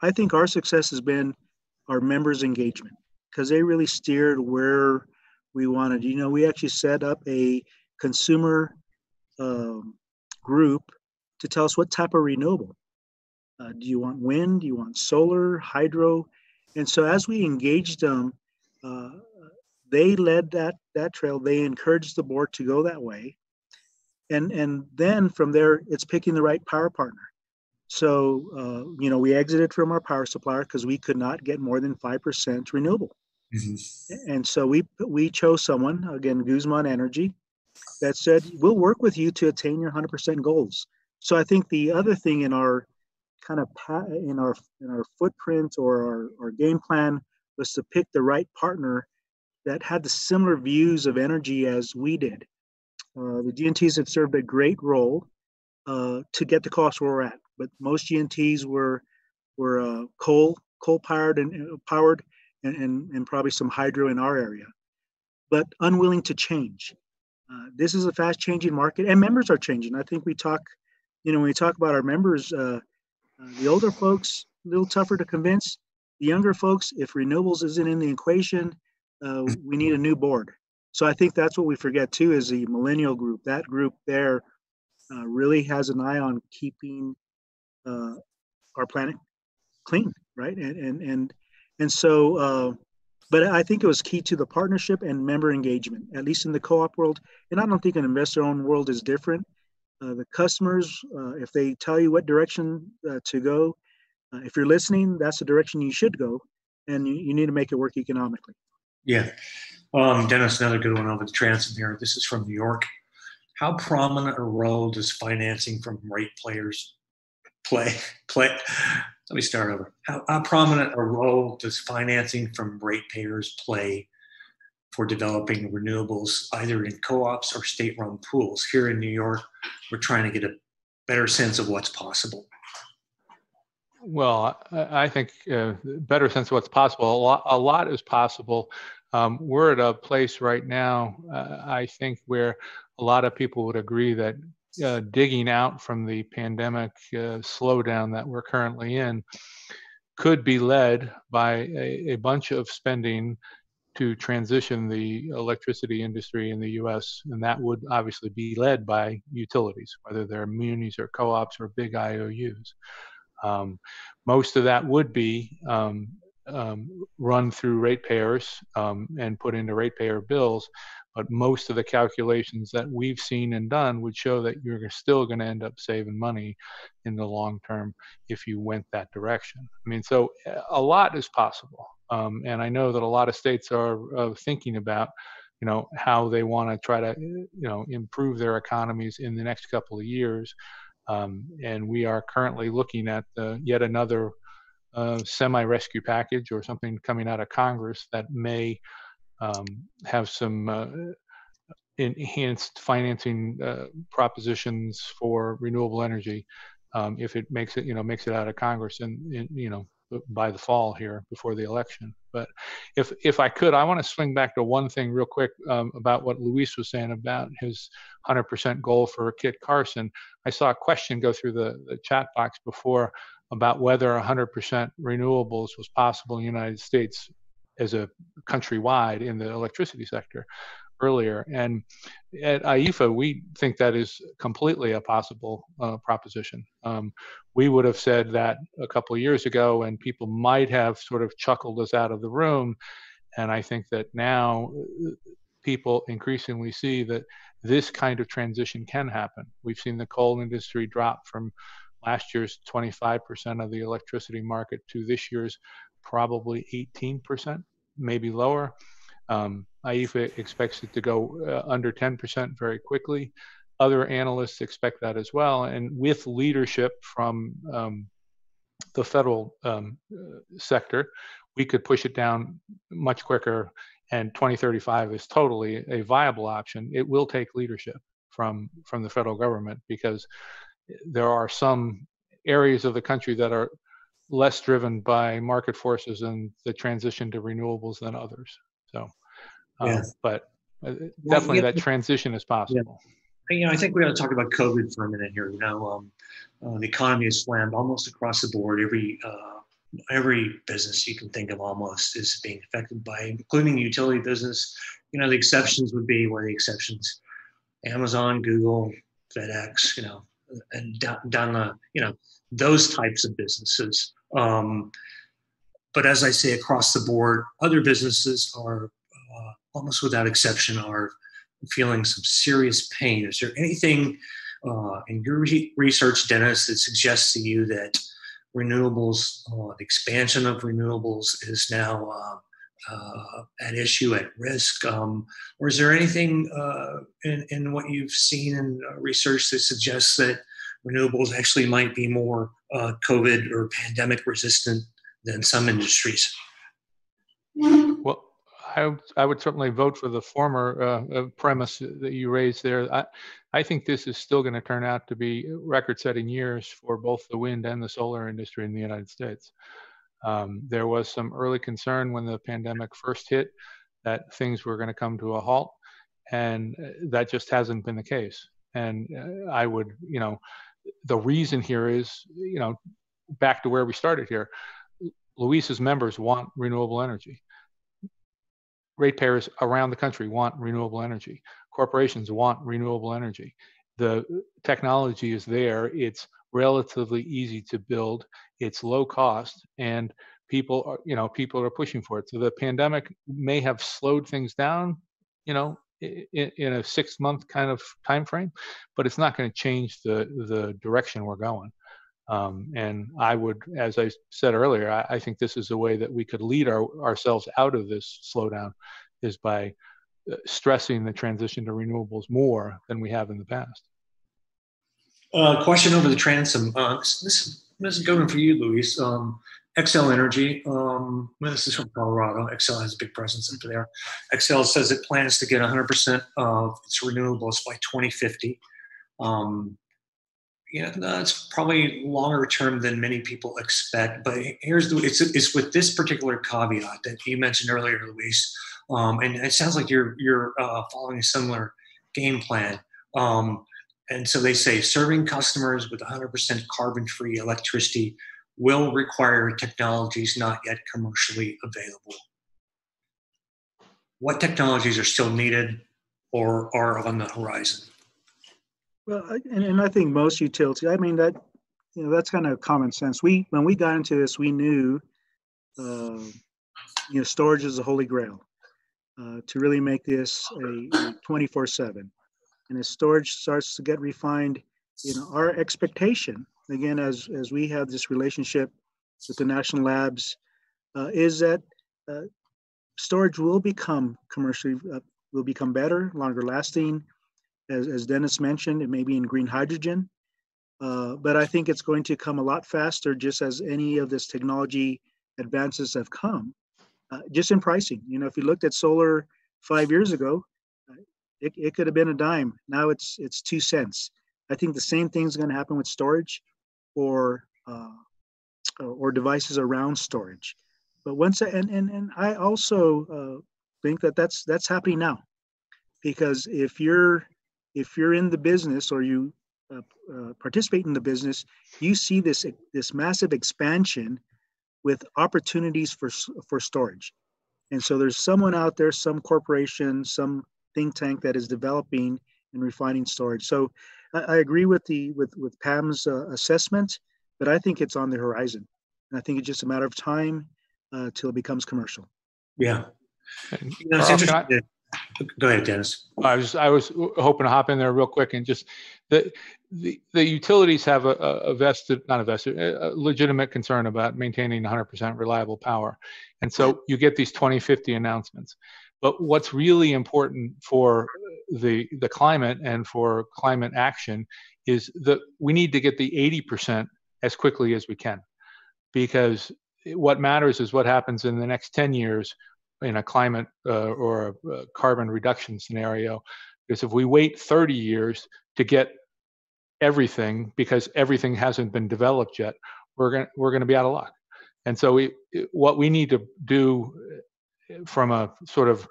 I think our success has been our members' engagement, because they really steered where we wanted. We actually set up a consumer group to tell us what type of renewable. Do you want wind? Do you want solar, hydro? And so as we engaged them, they led that trail. They encouraged the board to go that way. And then from there, it's picking the right power partner. So, we exited from our power supplier because we could not get more than 5% renewable. Mm-hmm. And so we chose someone, again, Guzman Energy, that said, we'll work with you to attain your 100% goals. So I think the other thing in our kind of in our footprint or our game plan was to pick the right partner that had the similar views of energy as we did. The GNTs have served a great role to get the cost where we're at, but most GNTs were coal powered and probably some hydro in our area, but unwilling to change. This is a fast changing market, and members are changing. I think we talk, when we talk about our members, the older folks, a little tougher to convince. The younger folks, if renewables isn't in the equation, we need a new board. So I think that's what we forget too, is the millennial group. That group there really has an eye on keeping our planet clean, right? And And so, but I think it was key to the partnership and member engagement, at least in the co-op world. And I don't think an investor-owned world is different. The customers, if they tell you what direction to go, if you're listening, that's the direction you should go, and you need to make it work economically. Yeah. Dennis, another good one over the transom here. This is from New York. How prominent a role does financing from rate players play? Let me start over. How prominent a role does financing from ratepayers play for developing renewables, either in co-ops or state-run pools? Here in New York, we're trying to get a better sense of what's possible. Well, I think better sense of what's possible. A lot is possible. We're at a place right now, I think, where a lot of people would agree that digging out from the pandemic slowdown that we're currently in could be led by a bunch of spending to transition the electricity industry in the US, and that would obviously be led by utilities, whether they're munis or co-ops or big IOUs. Most of that would be run through ratepayers and put into ratepayer bills, but most of the calculations that we've seen and done would show that you're still going to end up saving money in the long term if you went that direction. I mean, so a lot is possible, and I know that a lot of states are thinking about, how they want to try to, improve their economies in the next couple of years. And we are currently looking at yet another semi-rescue package or something coming out of Congress that may have some enhanced financing propositions for renewable energy if it makes it out of Congress and by the fall here before the election. But if I could, I want to swing back to one thing real quick about what Luis was saying about his 100% goal for Kit Carson. I saw a question go through the chat box before about whether 100% renewables was possible in the United States as a countrywide in the electricity sector earlier. And at IEEFA, we think that is completely a possible proposition. We would have said that a couple of years ago, and people might have sort of chuckled us out of the room. And I think that now people increasingly see that this kind of transition can happen. We've seen the coal industry drop from last year's 25% of the electricity market to this year's probably 18%, maybe lower. IEEFA expects it to go under 10% very quickly. Other analysts expect that as well. And with leadership from the federal sector, we could push it down much quicker. And 2035 is totally a viable option. It will take leadership from the federal government because there are some areas of the country that are less driven by market forces and the transition to renewables than others. So, but definitely that transition is possible. Yeah. I think we ought to talk about COVID for a minute here. The economy is slammed almost across the board. Every business you can think of almost is being affected by, including the utility business. The exceptions would be the exceptions: Amazon, Google, FedEx, and down the, those types of businesses. But as I say, across the board, other businesses are almost without exception are feeling some serious pain. Is there anything in your research, Dennis, that suggests to you that renewables, the expansion of renewables is now at issue, at risk? Or is there anything in what you've seen in research that suggests that renewables actually might be more COVID or pandemic resistant than some industries? Well, I would certainly vote for the former premise that you raised there. I think this is still going to turn out to be record-setting years for both the wind and the solar industry in the United States. There was some early concern when the pandemic first hit that things were going to come to a halt, and that just hasn't been the case. And I would, the reason here is, back to where we started here, Luis's members want renewable energy. Ratepayers around the country want renewable energy. Corporations want renewable energy. The technology is there. It's relatively easy to build. It's low cost. And people are pushing for it. So the pandemic may have slowed things down, in a 6-month kind of time frame, but it's not going to change the direction we're going. And I would, as I said earlier, I think this is a way that we could lead ourselves out of this slowdown, is by stressing the transition to renewables more than we have in the past. Question over the transom. This is going for you, Luis. Xcel Energy. This is from Colorado. Xcel has a big presence over there. Xcel says it plans to get 100% of its renewables by 2050. That's probably longer term than many people expect. But it's with this particular caveat that you mentioned earlier, Luis. And it sounds like you're following a similar game plan. And so they say serving customers with 100% carbon-free electricity will require technologies not yet commercially available. What technologies are still needed or are on the horizon? Well, and I think most utilities, I mean, that's kind of common sense. When we got into this, we knew, storage is the holy grail to really make this a 24/7. And as storage starts to get refined, our expectation, again, as we have this relationship with the national labs, is that storage will become commercially, will become better, longer lasting. As Dennis mentioned, it may be in green hydrogen, but I think it's going to come a lot faster, just as any of this technology advances have come, just in pricing. If you looked at solar 5 years ago, it could have been a dime. Now it's 2 cents. I think the same thing is going to happen with storage, or devices around storage. But and I also think that that's happening now, because if you're in the business, or you participate in the business, you see this massive expansion with opportunities for storage. And so there's someone out there, some corporation, some think tank that is developing and refining storage. So I agree with Pam's assessment, but I think it's on the horizon. And I think it's just a matter of time till it becomes commercial. Yeah. It's interesting. Go ahead, Dennis. I was hoping to hop in there real quick, and just the utilities have a legitimate concern about maintaining 100% reliable power, and so you get these 2050 announcements. But what's really important for the climate and for climate action is that we need to get the 80% as quickly as we can, because what matters is what happens in the next 10 years in a climate or a carbon reduction scenario. Because if we wait 30 years to get everything, because everything hasn't been developed yet, we're going to be out of luck. And so what we need to do from a sort of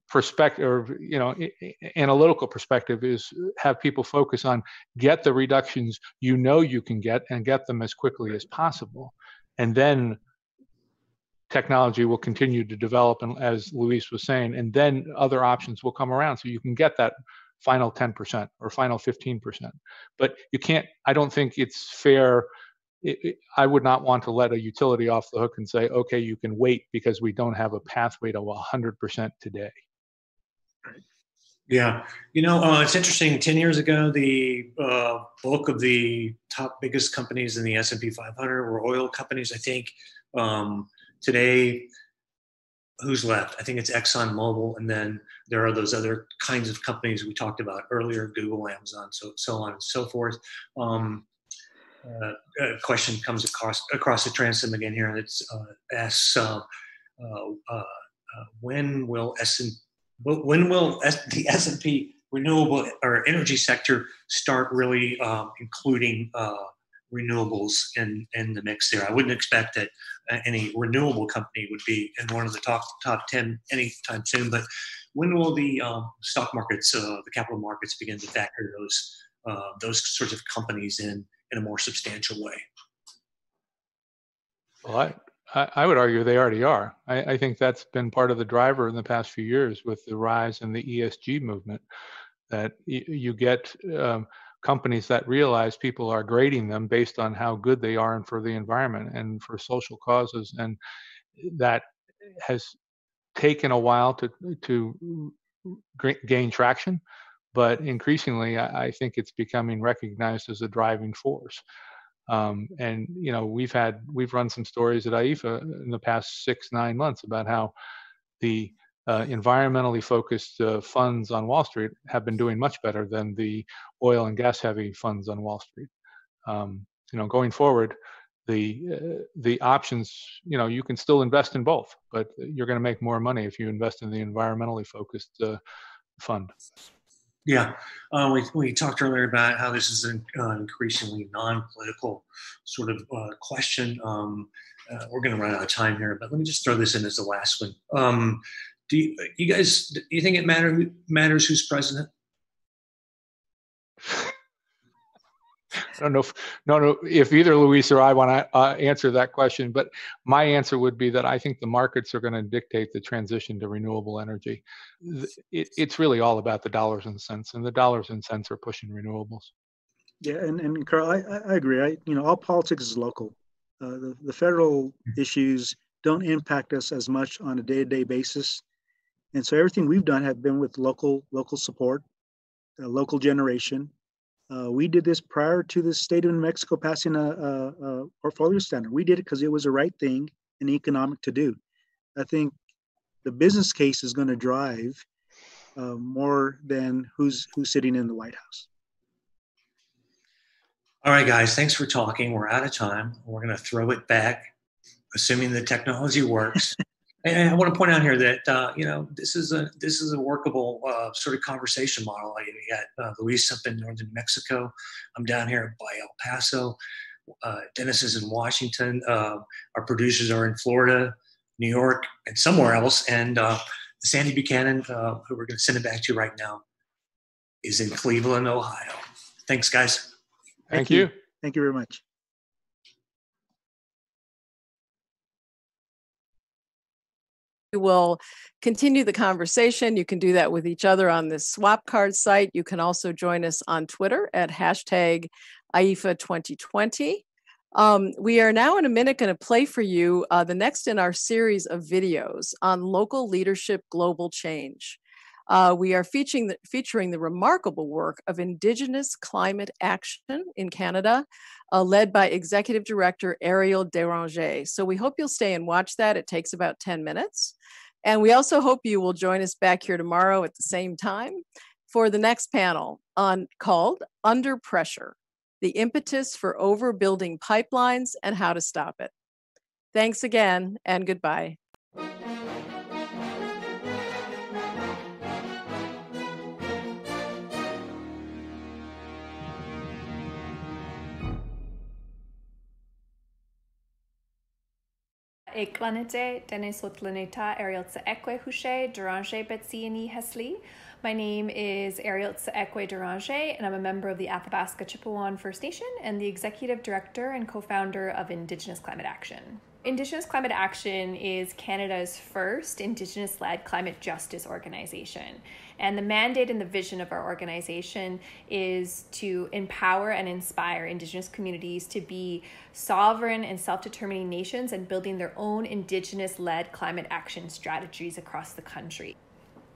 perspective, or analytical perspective, is have people focus on get the reductions you can get, and get them as quickly as possible, and then technology will continue to develop, and as Luis was saying, and then other options will come around, so you can get that final 10% or final 15%. But you can't. I don't think it's fair. I would not want to let a utility off the hook and say, okay, you can wait because we don't have a pathway to 100% today. Yeah. It's interesting. 10 years ago, the bulk of the top biggest companies in the S&P 500 were oil companies, I think. Today, who's left? I think it's ExxonMobil, and then there are those other kinds of companies we talked about earlier, Google, Amazon, so on and so forth. A question comes across the transom again here, and it's asks, when will the S&P renewable or energy sector start really including renewables in the mix there? I wouldn't expect that any renewable company would be in one of the top 10 anytime soon, but when will the stock markets, the capital markets, begin to factor those sorts of companies in a more substantial way? Well, I would argue they already are. I think that's been part of the driver in the past few years with the rise in the ESG movement, that you get companies that realize people are grading them based on how good they are and for the environment and for social causes. And that has taken a while to gain traction, but increasingly, I think it's becoming recognized as a driving force. And we've run some stories at IEEFA in the past 6-9 months about how the environmentally focused funds on Wall Street have been doing much better than the oil and gas heavy funds on Wall Street. Going forward, the options, you can still invest in both, but you're going to make more money if you invest in the environmentally focused fund. Yeah, we talked earlier about how this is an increasingly non-political sort of question. We're going to run out of time here, but let me just throw this in as the last one. Do you think it matters who's president? I don't know if either Luis or I want to answer that question, but my answer would be that I think the markets are going to dictate the transition to renewable energy. It's really all about the dollars and cents, and the dollars and cents are pushing renewables. Yeah, and Karl, I agree. All politics is local. The federal issues don't impact us as much on a day-to-day basis, and so everything we've done have been with local support, local generation. We did this prior to the state of New Mexico passing a portfolio standard. We did it because it was the right thing and economic to do. I think the business case is going to drive more than who's sitting in the White House. All right, guys, thanks for talking. We're out of time. We're going to throw it back, assuming the technology works. And I want to point out here that this is a workable sort of conversation model. You got Luis up in northern New Mexico. I'm down here by El Paso. Dennis is in Washington. Our producers are in Florida, New York, and somewhere else. And Sandy Buchanan, who we're going to send it back to right now, is in Cleveland, Ohio. Thanks, guys. Thank you. Thank you very much. We will continue the conversation. You can do that with each other on this swap card site. You can also join us on Twitter at hashtag IEEFA 2020. We are now in a minute going to play for you the next in our series of videos on local leadership, global change. We are featuring the remarkable work of Indigenous climate action in Canada, led by Executive Director Ariel Deranger. So we hope you'll stay and watch that. It takes about 10 minutes. And we also hope you will join us back here tomorrow at the same time for the next panel called Under Pressure, the impetus for overbuilding pipelines and how to stop it. Thanks again and goodbye. Eklanete dene sotlaneta Arieltsa Ekwe Hushe Deranger Betsiani Hesli. My name is Arieltsa Ekwe Deranger, and I'm a member of the Athabasca Chippewa First Nation and the Executive Director and co-founder of Indigenous Climate Action. Indigenous Climate Action is Canada's first Indigenous-led climate justice organization. And the mandate and the vision of our organization is to empower and inspire Indigenous communities to be sovereign and self-determining nations and building their own Indigenous-led climate action strategies across the country.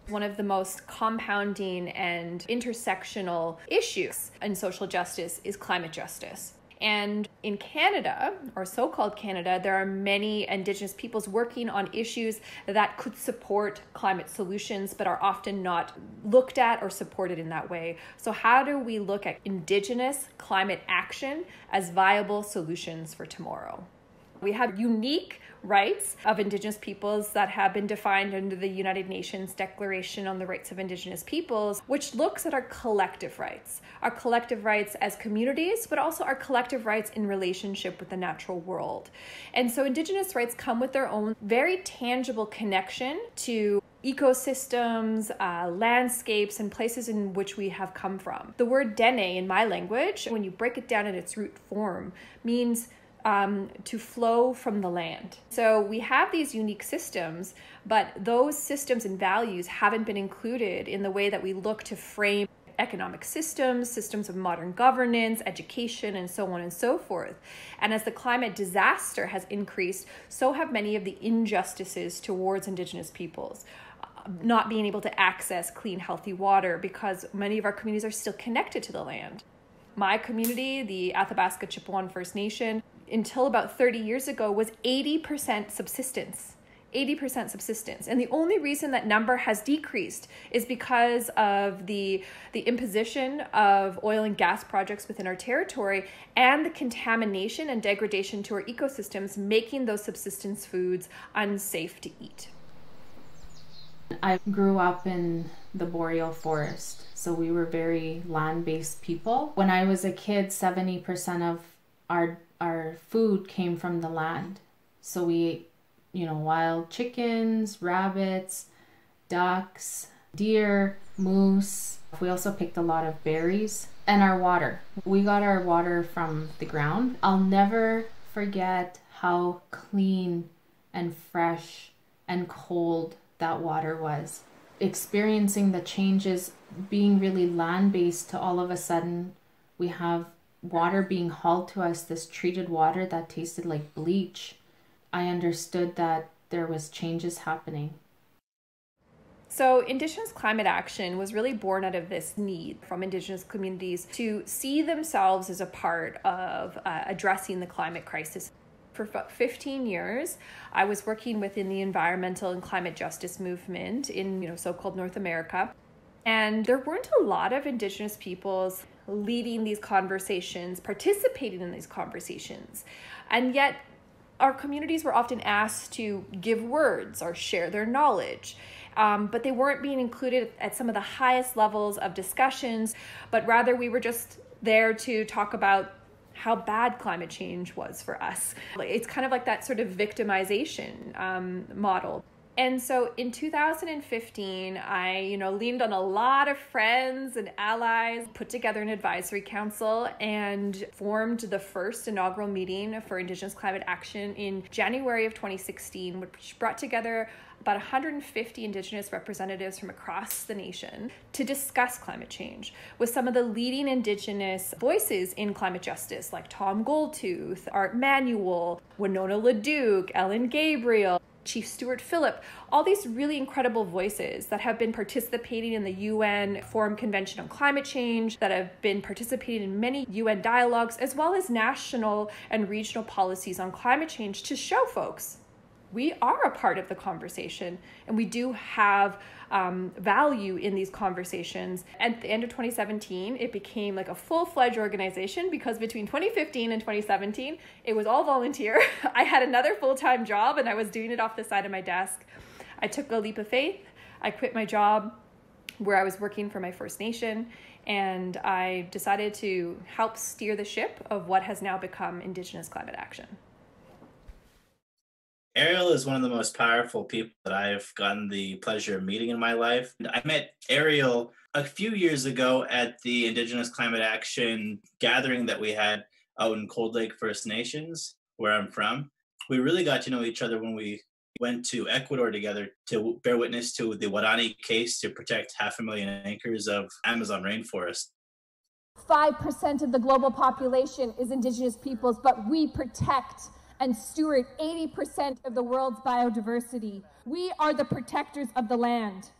One of the most compounding and intersectional issues in social justice is climate justice. And in Canada, or so-called Canada, there are many Indigenous peoples working on issues that could support climate solutions, but are often not looked at or supported in that way. So how do we look at Indigenous climate action as viable solutions for tomorrow? We have unique rights of Indigenous peoples that have been defined under the United Nations Declaration on the Rights of Indigenous Peoples, which looks at our collective rights as communities, but also our collective rights in relationship with the natural world. And so Indigenous rights come with their own very tangible connection to ecosystems, landscapes, and places in which we have come from. The word dene in my language, when you break it down in its root form, means to flow from the land. So we have these unique systems, but those systems and values haven't been included in the way that we look to frame economic systems, systems of modern governance, education, and so on and so forth. And as the climate disaster has increased, so have many of the injustices towards Indigenous peoples. Not being able to access clean, healthy water because many of our communities are still connected to the land. My community, the Athabasca Chippewa First Nation, until about 30 years ago was 80% subsistence. 80% subsistence. And the only reason that number has decreased is because of the imposition of oil and gas projects within our territory and the contamination and degradation to our ecosystems, making those subsistence foods unsafe to eat. I grew up in the boreal forest, so we were very land-based people. When I was a kid, 70% of our food came from the land. So we ate, wild chickens, rabbits, ducks, deer, moose. We also picked a lot of berries. And our water. We got our water from the ground. I'll never forget how clean and fresh and cold that water was. Experiencing the changes, being really land-based, to all of a sudden we have water being hauled to us, this treated water that tasted like bleach. I understood that there was changes happening. So Indigenous climate action was really born out of this need from Indigenous communities to see themselves as a part of addressing the climate crisis. For about 15 years, I was working within the environmental and climate justice movement in so-called North America. And there weren't a lot of Indigenous peoples leading these conversations, participating in these conversations. And yet our communities were often asked to give words or share their knowledge. But they weren't being included at some of the highest levels of discussions, but rather we were just there to talk about how bad climate change was for us. It's kind of like that sort of victimization model. And so in 2015, I, leaned on a lot of friends and allies, put together an advisory council, and formed the first inaugural meeting for Indigenous climate action in January of 2016, which brought together about 150 Indigenous representatives from across the nation to discuss climate change with some of the leading Indigenous voices in climate justice, like Tom Goldtooth, Art Manuel, Winona LaDuke, Ellen Gabriel, Chief Stuart Phillip, all these really incredible voices that have been participating in the UN Forum Convention on Climate Change, that have been participating in many UN dialogues, as well as national and regional policies on climate change, to show folks we are a part of the conversation and we do have value in these conversations. At the end of 2017, it became like a full-fledged organization, because between 2015 and 2017, it was all volunteer. I had another full-time job and I was doing it off the side of my desk. I took a leap of faith. I quit my job where I was working for my First Nation, and I decided to help steer the ship of what has now become Indigenous climate action. Ariel is one of the most powerful people that I've gotten the pleasure of meeting in my life. I met Ariel a few years ago at the Indigenous Climate Action gathering that we had out in Cold Lake First Nations, where I'm from. We really got to know each other when we went to Ecuador together to bear witness to the Wadani case to protect 500,000 acres of Amazon rainforest. 5% of the global population is Indigenous peoples, but we protect and steward 80% of the world's biodiversity. We are the protectors of the land.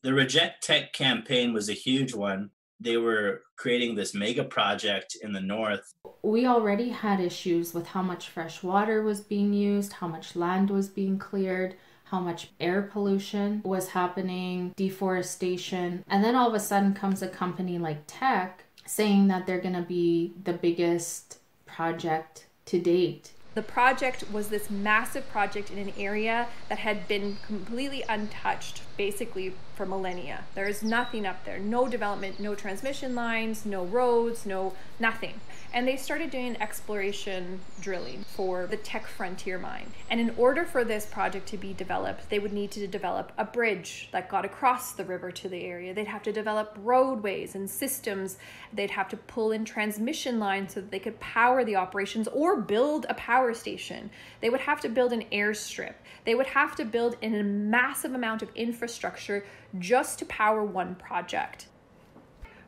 The Reject Tech campaign was a huge one. They were creating this mega project in the north. We already had issues with how much fresh water was being used, how much land was being cleared, how much air pollution was happening, deforestation. And then all of a sudden comes a company like Tech saying that they're going to be the biggest project to date. The project was this massive project in an area that had been completely untouched, basically for millennia. There is nothing up there, no development, no transmission lines, no roads, nothing. And they started doing exploration drilling for the Tech Frontier mine. And in order for this project to be developed, they would need to develop a bridge that got across the river to the area. They'd have to develop roadways and systems. They'd have to pull in transmission lines so that they could power the operations or build a power station. They would have to build an airstrip. They would have to build a massive amount of infrastructure just to power one project.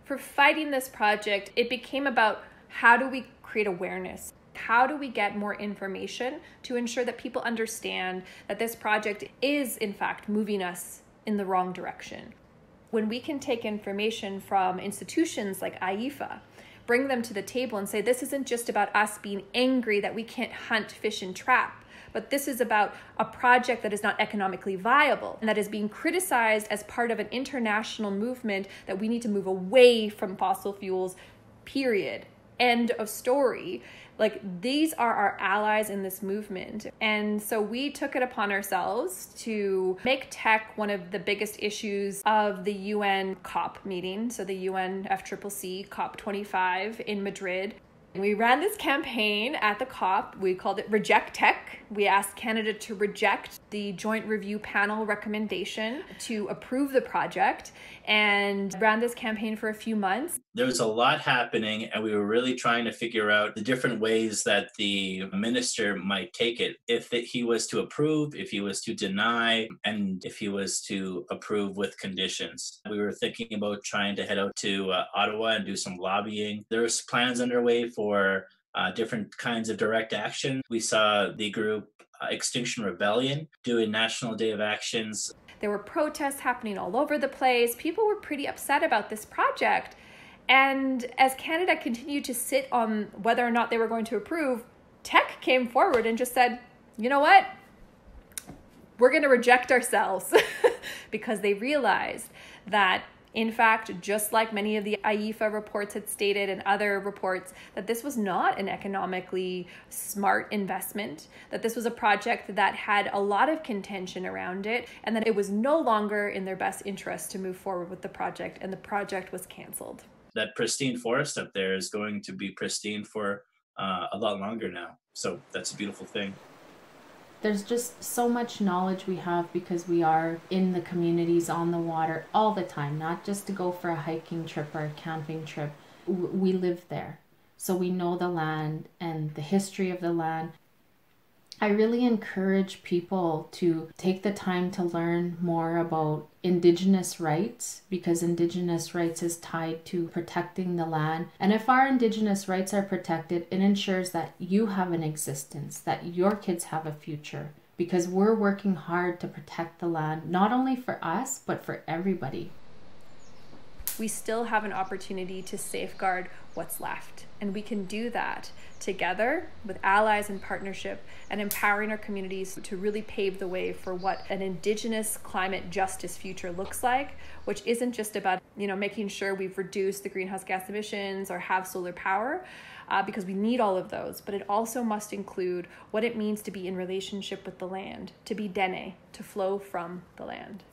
For fighting this project, it became about how do we create awareness? How do we get more information to ensure that people understand that this project is, in fact, moving us in the wrong direction? When we can take information from institutions like IEEFA, bring them to the table and say, this isn't just about us being angry that we can't hunt, fish, and trap, but this is about a project that is not economically viable and that is being criticized as part of an international movement that we need to move away from fossil fuels, period. End of story. Like, these are our allies in this movement. And so we took it upon ourselves to make tech one of the biggest issues of the UN COP meeting. So the UNFCCC COP 25 in Madrid. We ran this campaign at the COP. We called it Reject Tech. We asked Canada to reject the Joint Review Panel recommendation to approve the project, and ran this campaign for a few months. There was a lot happening, and we were really trying to figure out the different ways that the minister might take it. If he was to approve, if he was to deny, and if he was to approve with conditions. We were thinking about trying to head out to Ottawa and do some lobbying. There's plans underway for different kinds of direct action. We saw the group Extinction Rebellion do a National Day of Actions. There were protests happening all over the place. People were pretty upset about this project. And as Canada continued to sit on whether or not they were going to approve, Tech came forward and just said, you know what? We're going to reject ourselves because they realized that, in fact, just like many of the IEEFA reports had stated and other reports, that this was not an economically smart investment, that this was a project that had a lot of contention around it, and that it was no longer in their best interest to move forward with the project, and the project was canceled. That pristine forest up there is going to be pristine for a lot longer now. So that's a beautiful thing. There's just so much knowledge we have because we are in the communities on the water all the time, not just to go for a hiking trip or a camping trip. We live there, so we know the land and the history of the land. I really encourage people to take the time to learn more about Indigenous rights, because Indigenous rights is tied to protecting the land. And if our Indigenous rights are protected, it ensures that you have an existence, that your kids have a future, because we're working hard to protect the land, not only for us, but for everybody. We still have an opportunity to safeguard what's left. And we can do that together with allies and partnership, and empowering our communities to really pave the way for what an Indigenous climate justice future looks like, which isn't just about, making sure we've reduced the greenhouse gas emissions or have solar power, because we need all of those, but it also must include what it means to be in relationship with the land, to be dene, to flow from the land.